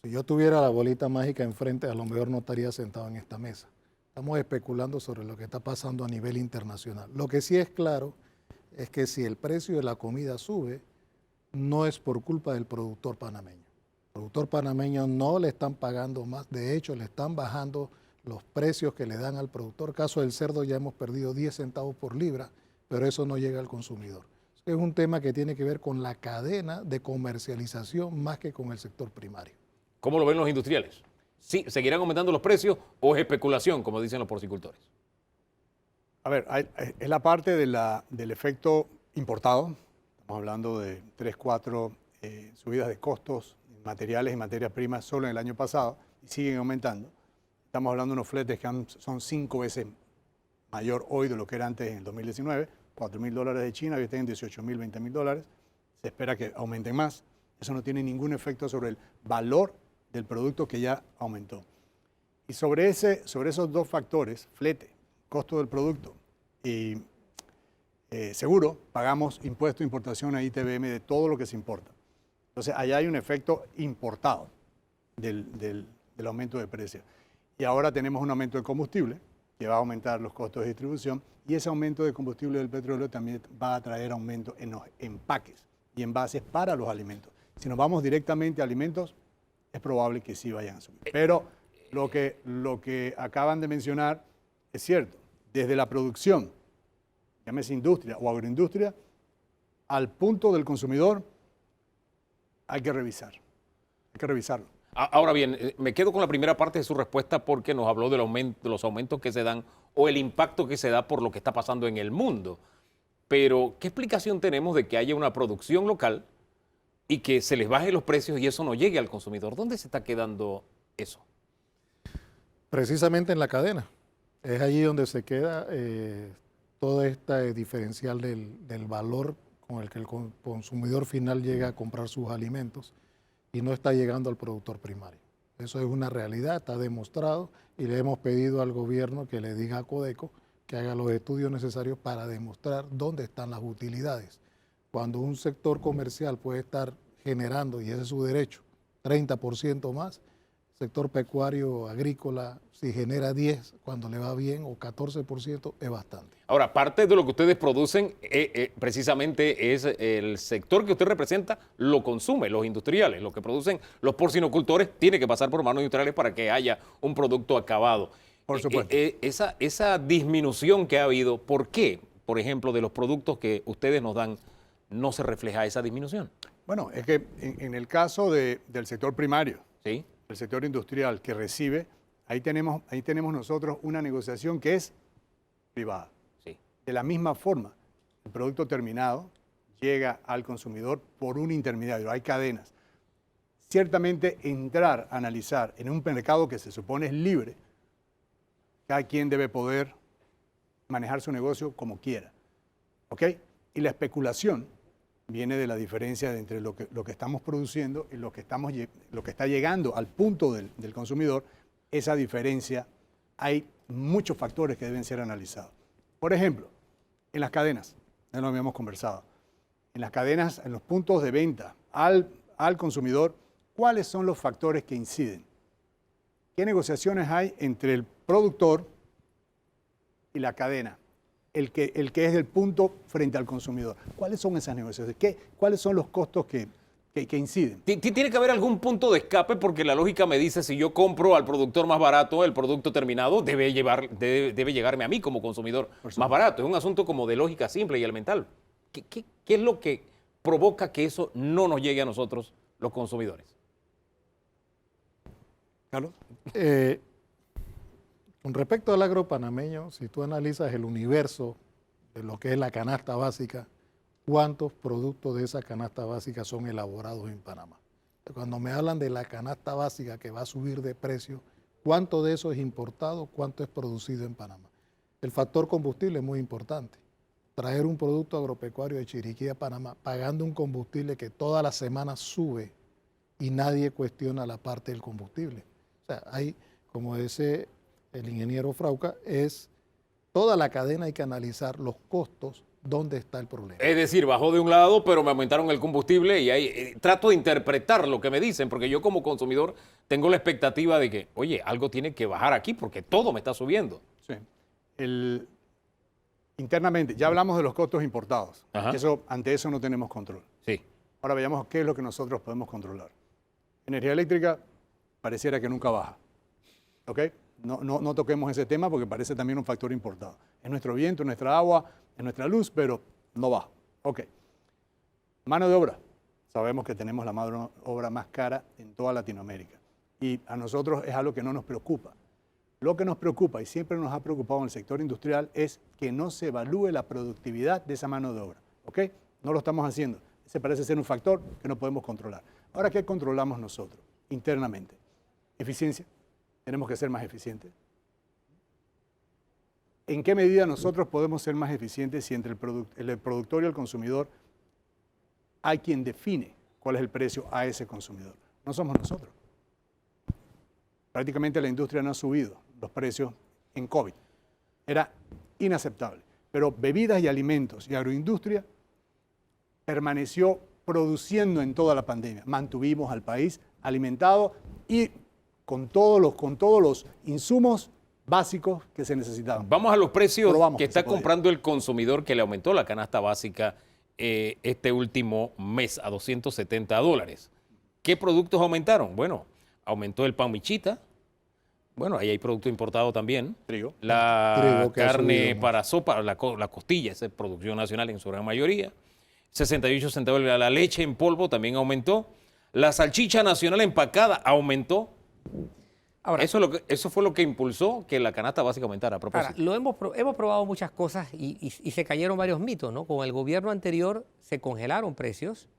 Si yo tuviera la bolita mágica enfrente, a lo mejor no estaría sentado en esta mesa. Estamos especulando sobre lo que está pasando a nivel internacional. Lo que sí es claro es que si el precio de la comida sube, no es por culpa del productor panameño. El productor panameño no le están pagando más, de hecho le están bajando los precios que le dan al productor. En el caso del cerdo ya hemos perdido 10 centavos por libra, pero eso no llega al consumidor. Es un tema que tiene que ver con la cadena de comercialización más que con el sector primario. ¿Cómo lo ven los industriales? ¿Sí, seguirán aumentando los precios o es especulación, como dicen los porcicultores? A ver, es la parte del efecto importado. Estamos hablando de 3, 4 subidas de costos, materiales y materias primas solo en el año pasado y siguen aumentando. Estamos hablando de unos fletes que son 5 veces mayor hoy de lo que era antes en el 2019. $4.000 de China, hoy están en $18.000, $20.000. Se espera que aumenten más. Eso no tiene ningún efecto sobre el valor del producto que ya aumentó. Y sobre esos 2 factores, flete, costo del producto y seguro, pagamos impuesto de importación a ITBM de todo lo que se importa. Entonces, allá hay un efecto importado del aumento de precios. y ahora tenemos un aumento de combustible que va a aumentar los costos de distribución, y ese aumento de combustible del petróleo también va a traer aumento en los empaques y envases para los alimentos. Si nos vamos directamente a alimentos, es probable que sí vayan a subir. Pero lo que acaban de mencionar es cierto. Desde la producción, llámese industria o agroindustria, al punto del consumidor, hay que revisar. Hay que revisarlo. Ahora bien, me quedo con la primera parte de su respuesta porque nos habló del aumento, de los aumentos que se dan o el impacto que se da por lo que está pasando en el mundo. Pero, ¿qué explicación tenemos de que haya una producción local y que se les baje los precios y eso no llegue al consumidor? ¿Dónde se está quedando eso? Precisamente en la cadena. Es allí donde se queda todo este diferencial del valor con el que el consumidor final llega a comprar sus alimentos y no está llegando al productor primario. Eso es una realidad, está demostrado, y le hemos pedido al gobierno que le diga a Codeco que haga los estudios necesarios para demostrar dónde están las utilidades. Cuando un sector comercial puede estar generando, y ese es su derecho, 30% más, sector pecuario, agrícola, si genera 10 cuando le va bien o 14% es bastante. Ahora, parte de lo que ustedes producen precisamente es el sector que usted representa, lo consume, los industriales, lo que producen los porcinocultores tiene que pasar por manos industriales para que haya un producto acabado. Por supuesto. Esa disminución que ha habido, ¿por qué, por ejemplo, de los productos que ustedes nos dan, no se refleja esa disminución? Bueno, es que en el caso del sector primario, ¿sí?, el sector industrial que recibe, ahí tenemos nosotros una negociación que es privada. Sí. De la misma forma, el producto terminado llega al consumidor por un intermediario, hay cadenas. Ciertamente entrar a analizar en un mercado que se supone es libre, cada quien debe poder manejar su negocio como quiera. ¿Ok? Y la especulación viene de la diferencia entre lo que estamos produciendo y lo que está llegando al punto del consumidor. Esa diferencia, hay muchos factores que deben ser analizados. Por ejemplo, en las cadenas, ya lo habíamos conversado, en las cadenas, en los puntos de venta al consumidor, ¿cuáles son los factores que inciden? ¿Qué negociaciones hay entre el productor y la cadena? El que es el punto frente al consumidor. ¿Cuáles son esas negociaciones? ¿Cuáles son los costos que inciden? Tiene que haber algún punto de escape porque la lógica me dice si yo compro al productor más barato, el producto terminado debe llegarme a mí como consumidor más barato. Es un asunto como de lógica simple y elemental. ¿Qué es lo que provoca que eso no nos llegue a nosotros, los consumidores? Carlos. Con respecto al agro panameño, si tú analizas el universo de lo que es la canasta básica, ¿cuántos productos de esa canasta básica son elaborados en Panamá? Cuando me hablan de la canasta básica que va a subir de precio, ¿cuánto de eso es importado? ¿Cuánto es producido en Panamá? El factor combustible es muy importante. Traer un producto agropecuario de Chiriquí a Panamá pagando un combustible que toda la semana sube y nadie cuestiona la parte del combustible. O sea, hay, como dice el ingeniero Frauca, es toda la cadena, hay que analizar los costos, dónde está el problema. Es decir, bajó de un lado, pero me aumentaron el combustible y ahí trato de interpretar lo que me dicen, porque yo como consumidor tengo la expectativa de que, oye, algo tiene que bajar aquí porque todo me está subiendo. Sí. Internamente, ya hablamos de los costos importados. Ante eso no tenemos control. Sí. Ahora veamos qué es lo que nosotros podemos controlar. Energía eléctrica pareciera que nunca baja. ¿Ok? No toquemos ese tema porque parece también un factor importado. Es nuestro viento, nuestra agua, es nuestra luz, pero no baja. Ok. Mano de obra. Sabemos que tenemos la mano de obra más cara en toda Latinoamérica. Y a nosotros es algo que no nos preocupa. Lo que nos preocupa y siempre nos ha preocupado en el sector industrial es que no se evalúe la productividad de esa mano de obra. ¿Ok? No lo estamos haciendo. Ese parece ser un factor que no podemos controlar. Ahora, ¿qué controlamos nosotros internamente? Eficiencia. Tenemos que ser más eficientes. ¿En qué medida nosotros podemos ser más eficientes si entre el productor y el consumidor hay quien define cuál es el precio a ese consumidor? No somos nosotros. Prácticamente la industria no ha subido los precios en COVID. Era inaceptable. Pero bebidas y alimentos y agroindustria permaneció produciendo en toda la pandemia. Mantuvimos al país alimentado y con todos los insumos básicos que se necesitaban. Vamos a los precios Probamos que que se está podía. comprando el consumidor, que le aumentó la canasta básica este último mes a $270. ¿Qué productos aumentaron? Bueno, aumentó el pan michita. Bueno, ahí hay producto importado también. Trigo. La Trigo, que ha carne subido para sopa, la costilla, esa es producción nacional en su gran mayoría. 68 centavos. La leche en polvo también aumentó. La salchicha nacional empacada aumentó. Ahora, Eso fue lo que impulsó que la canasta básica aumentara. A propósito. Ahora, hemos probado muchas cosas y se cayeron varios mitos, ¿no? Con el gobierno anterior se congelaron precios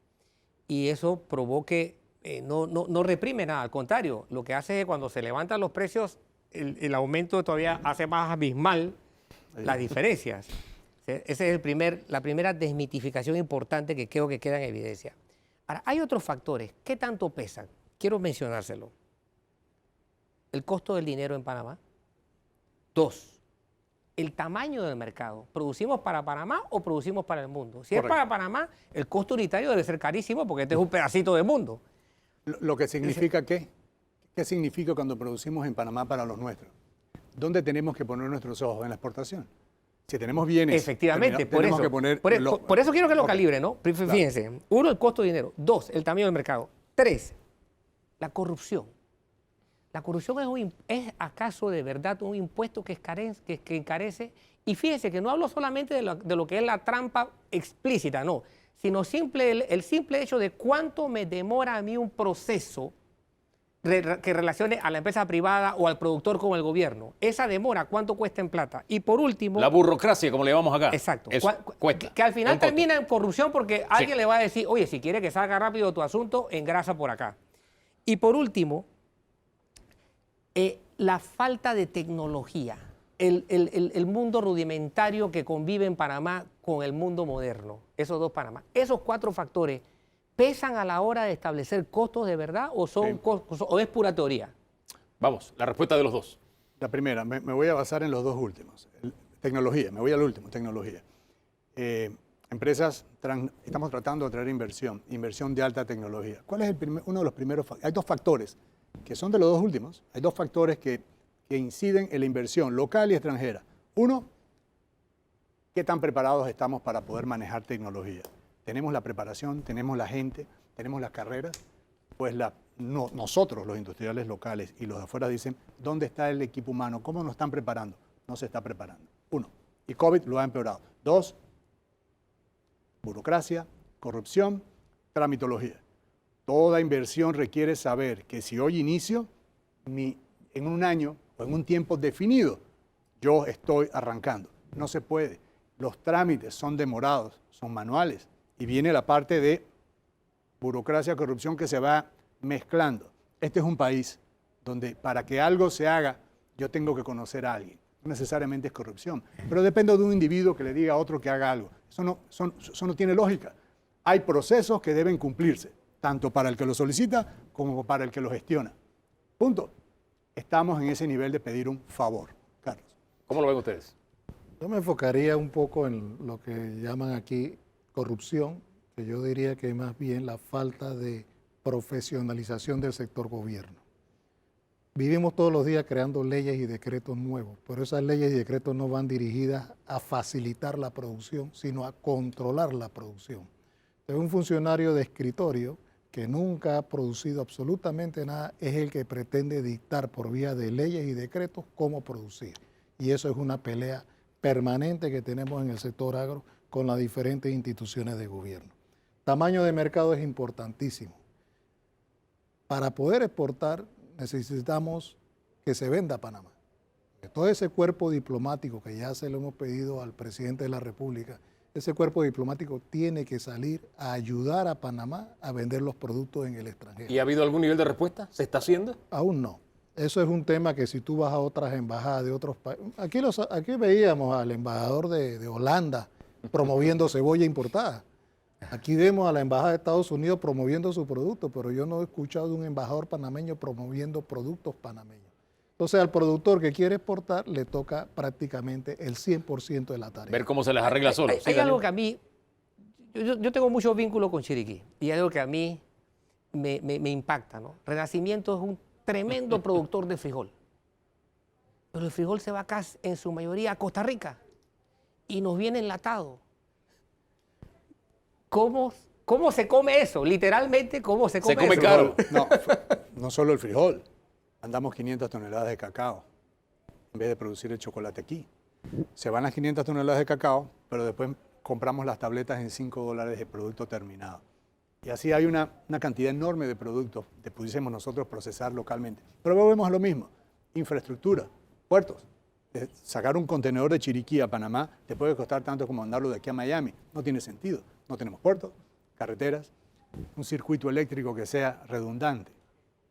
y eso probó que no reprime nada, al contrario, lo que hace es que cuando se levantan los precios, el aumento todavía hace más abismal las diferencias. Esa es la primera desmitificación importante que creo que queda en evidencia. Ahora, hay otros factores. ¿Qué tanto pesan? Quiero mencionárselo. El costo del dinero en Panamá. 2, el tamaño del mercado. ¿Producimos para Panamá o producimos para el mundo? Si Correcto. es para Panamá, el costo unitario debe ser carísimo porque este es un pedacito de mundo. Lo que significa ¿qué? ¿Qué significa cuando producimos en Panamá para los nuestros? ¿Dónde tenemos que poner nuestros ojos? En la exportación. Si tenemos bienes, Efectivamente, por tenemos eso. que poner Por eso quiero que lo Ok. calibre, ¿no? Fíjense. 1, el costo de dinero. 2, el tamaño del mercado. 3, la corrupción. ¿La corrupción es acaso de verdad un impuesto que encarece? Y fíjense que no hablo solamente de lo que es la trampa explícita, no, sino el simple hecho de cuánto me demora a mí un proceso que relacione a la empresa privada o al productor con el gobierno. Esa demora, ¿cuánto cuesta en plata? Y por último... La burocracia, como le llamamos acá. Exacto. Eso cuesta. Que al final Es un costo. termina en corrupción porque alguien le va a decir, oye, si quiere que salga rápido tu asunto, engrasa por acá. Y por último, la falta de tecnología, el mundo rudimentario que convive en Panamá con el mundo moderno, esos dos Panamá. Esos 4 factores, ¿pesan a la hora de establecer costos de verdad o son o es pura teoría? Vamos, la respuesta de los dos. La primera, me voy a basar en los dos últimos. Tecnología, me voy al último, tecnología. Empresas, estamos tratando de traer inversión de alta tecnología. ¿Cuál es uno de los primeros factores? Hay 2 factores que son de los dos últimos. Hay 2 factores que inciden en la inversión local y extranjera. Uno, ¿qué tan preparados estamos para poder manejar tecnología? ¿Tenemos la preparación? ¿Tenemos la gente? ¿Tenemos las carreras? Pues nosotros, los industriales locales y los de afuera, dicen, ¿dónde está el equipo humano? ¿Cómo nos están preparando? No se está preparando. 1. Y COVID lo ha empeorado. 2. Burocracia, corrupción, tramitología. Toda inversión requiere saber que si hoy inicio, en un año o en un tiempo definido, yo estoy arrancando. No se puede. Los trámites son demorados, son manuales. Y viene la parte de burocracia, corrupción que se va mezclando. Este es un país donde para que algo se haga, yo tengo que conocer a alguien. No necesariamente es corrupción, pero depende de un individuo que le diga a otro que haga algo. Eso no tiene lógica. Hay procesos que deben cumplirse, tanto para el que lo solicita como para el que lo gestiona. Punto. Estamos en ese nivel de pedir un favor. Carlos. ¿Cómo lo ven ustedes? Yo me enfocaría un poco en lo que llaman aquí corrupción, que yo diría que es más bien la falta de profesionalización del sector gobierno. Vivimos todos los días creando leyes y decretos nuevos, pero esas leyes y decretos no van dirigidas a facilitar la producción, sino a controlar la producción. Entonces, un funcionario de escritorio que nunca ha producido absolutamente nada es el que pretende dictar por vía de leyes y decretos cómo producir. Y eso es una pelea permanente que tenemos en el sector agro con las diferentes instituciones de gobierno. Tamaño de mercado es importantísimo. Para poder exportar necesitamos que se venda a Panamá. Todo ese cuerpo diplomático que ya se lo hemos pedido al presidente de la República, ese cuerpo diplomático tiene que salir a ayudar a Panamá a vender los productos en el extranjero. ¿Y ha habido algún nivel de respuesta? ¿Se está haciendo? Aún no. Eso es un tema que si tú vas a otras embajadas de otros países... Aquí veíamos al embajador de Holanda promoviendo cebolla importada. Aquí vemos a la embajada de Estados Unidos promoviendo su producto, pero yo no he escuchado de un embajador panameño promoviendo productos panameños. Entonces al productor que quiere exportar le toca prácticamente el 100% de la tarea. Ver cómo se les arregla solo. Hay algo que a mí, yo tengo muchos vínculos con Chiriquí y hay algo que a mí me impacta, ¿no? Renacimiento es tremendo productor de frijol. Pero el frijol se va acá en su mayoría a Costa Rica y nos viene enlatado. ¿Cómo se come eso? Literalmente, ¿cómo se come eso? Se come caro. No solo el frijol. Mandamos 500 toneladas de cacao en vez de producir el chocolate aquí. Se van las 500 toneladas de cacao, pero después compramos las tabletas en $5 de producto terminado. Y así hay una cantidad enorme de productos que pudiésemos nosotros procesar localmente. Pero volvemos a lo mismo. Infraestructura, puertos. Sacar un contenedor de Chiriquí a Panamá te puede costar tanto como mandarlo de aquí a Miami. No tiene sentido. No tenemos puertos, carreteras, un circuito eléctrico que sea redundante.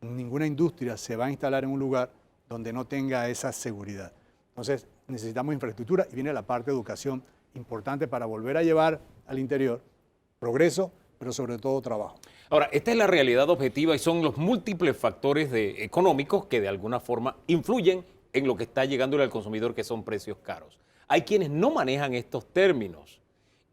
Ninguna industria se va a instalar en un lugar donde no tenga esa seguridad. Entonces necesitamos infraestructura y viene la parte de educación importante para volver a llevar al interior progreso, pero sobre todo trabajo. Ahora, esta es la realidad objetiva y son los múltiples factores económicos que de alguna forma influyen en lo que está llegándole al consumidor, que son precios caros. Hay quienes no manejan estos términos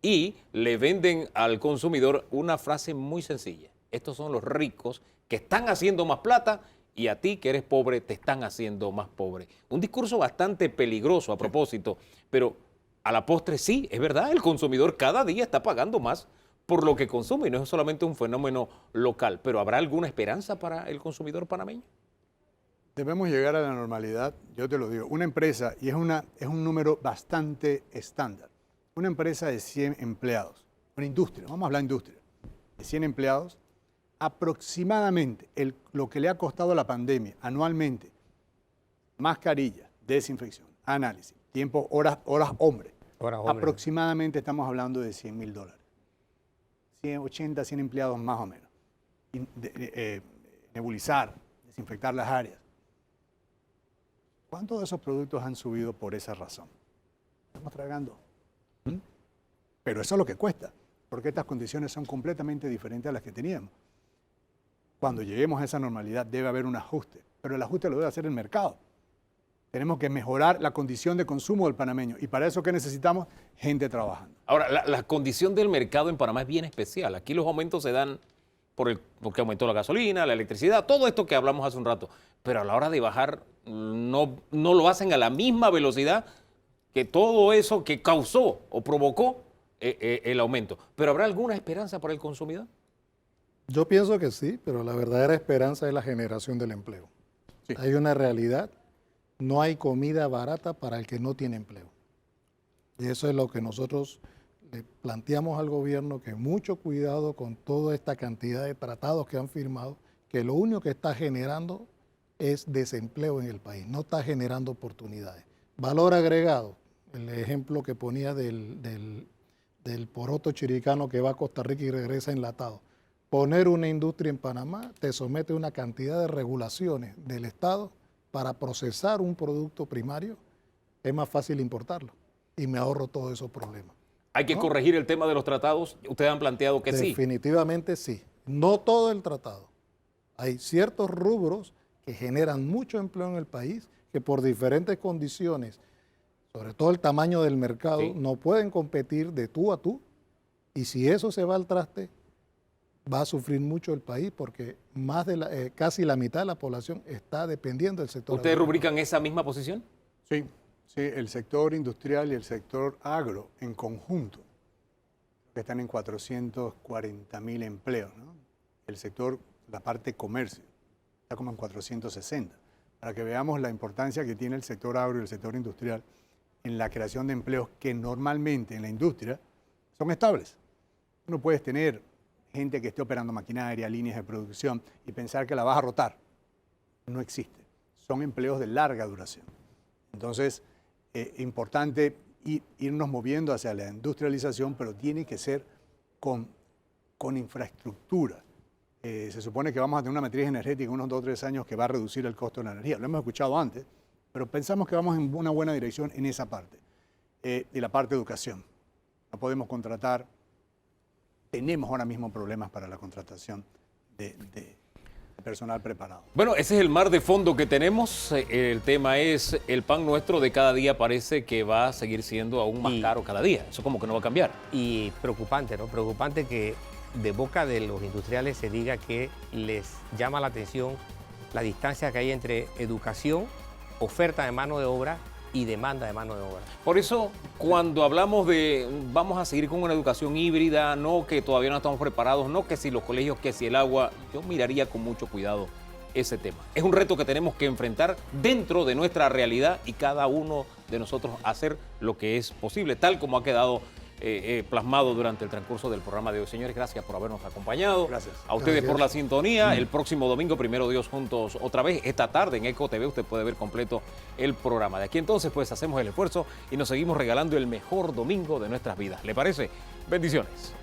y le venden al consumidor una frase muy sencilla. Estos son los ricos que están haciendo más plata y a ti que eres pobre te están haciendo más pobre. Un discurso bastante peligroso a propósito, pero a la postre sí, es verdad, el consumidor cada día está pagando más por lo que consume y no es solamente un fenómeno local. Pero ¿habrá alguna esperanza para el consumidor panameño? Debemos llegar a la normalidad, yo te lo digo. Una empresa, y es un número bastante estándar, una empresa de 100 empleados, una industria, vamos a hablar de industria, de 100 empleados, aproximadamente lo que le ha costado la pandemia anualmente, mascarilla, desinfección, análisis, tiempo, horas hombre, aproximadamente estamos hablando de $100,000. 100 empleados más o menos. Nebulizar, desinfectar las áreas. ¿Cuántos de esos productos han subido por esa razón? Estamos tragando. Pero eso es lo que cuesta, porque estas condiciones son completamente diferentes a las que teníamos. Cuando lleguemos a esa normalidad debe haber un ajuste, pero el ajuste lo debe hacer el mercado. Tenemos que mejorar la condición de consumo del panameño y para eso, ¿qué necesitamos? Gente trabajando. Ahora, la condición del mercado en Panamá es bien especial. Aquí los aumentos se dan porque aumentó la gasolina, la electricidad, todo esto que hablamos hace un rato. Pero a la hora de bajar no lo hacen a la misma velocidad que todo eso que causó o provocó el aumento. ¿Pero habrá alguna esperanza para el consumidor? Yo pienso que sí, pero la verdadera esperanza es la generación del empleo. Sí. Hay una realidad, no hay comida barata para el que no tiene empleo. Y eso es lo que nosotros le planteamos al gobierno, que mucho cuidado con toda esta cantidad de tratados que han firmado, que lo único que está generando es desempleo en el país, no está generando oportunidades. Valor agregado, el ejemplo que ponía del poroto chiricano que va a Costa Rica y regresa enlatado. Poner una industria en Panamá te somete a una cantidad de regulaciones del Estado para procesar un producto primario, es más fácil importarlo y me ahorro todos esos problemas. ¿Hay que corregir el tema de los tratados? Ustedes han planteado que sí. Definitivamente sí. No todo el tratado. Hay ciertos rubros que generan mucho empleo en el país, que por diferentes condiciones, sobre todo el tamaño del mercado, sí, no pueden competir de tú a tú. Y si eso se va al traste, va a sufrir mucho el país porque más de casi la mitad de la población está dependiendo del sector. ¿Ustedes rubrican esa misma posición? Sí, sí, el sector industrial y el sector agro en conjunto, que están en 440,000 empleos, ¿no? El sector, la parte comercio, está como en 460. Para que veamos la importancia que tiene el sector agro y el sector industrial en la creación de empleos que normalmente en la industria son estables. No puedes tener gente que esté operando maquinaria, líneas de producción y pensar que la vas a rotar. No existe. Son empleos de larga duración. Entonces, importante irnos moviendo hacia la industrialización, pero tiene que ser con infraestructura. Se supone que vamos a tener una matriz energética en unos 2 o 3 años que va a reducir el costo de la energía. Lo hemos escuchado antes, pero pensamos que vamos en una buena dirección en esa parte. Y la parte de educación. No podemos contratar. Tenemos ahora mismo problemas para la contratación de personal preparado. Bueno, ese es el mar de fondo que tenemos. El tema es el pan nuestro de cada día parece que va a seguir siendo aún más caro cada día. Eso como que no va a cambiar. Y preocupante, ¿no? Preocupante que de boca de los industriales se diga que les llama la atención la distancia que hay entre educación, oferta de mano de obra y demanda de mano de obra. Por eso, cuando hablamos de vamos a seguir con una educación híbrida, no que todavía no estamos preparados, no que si los colegios, que si el agua, yo miraría con mucho cuidado ese tema. Es un reto que tenemos que enfrentar dentro de nuestra realidad y cada uno de nosotros hacer lo que es posible, tal como ha quedado plasmado durante el transcurso del programa de hoy. Señores, gracias por habernos acompañado. Gracias. A ustedes por la sintonía. El próximo domingo, primero Dios, juntos otra vez. Esta tarde en Eco TV usted puede ver completo el programa. De aquí entonces, pues hacemos el esfuerzo y nos seguimos regalando el mejor domingo de nuestras vidas. ¿Le parece? Bendiciones.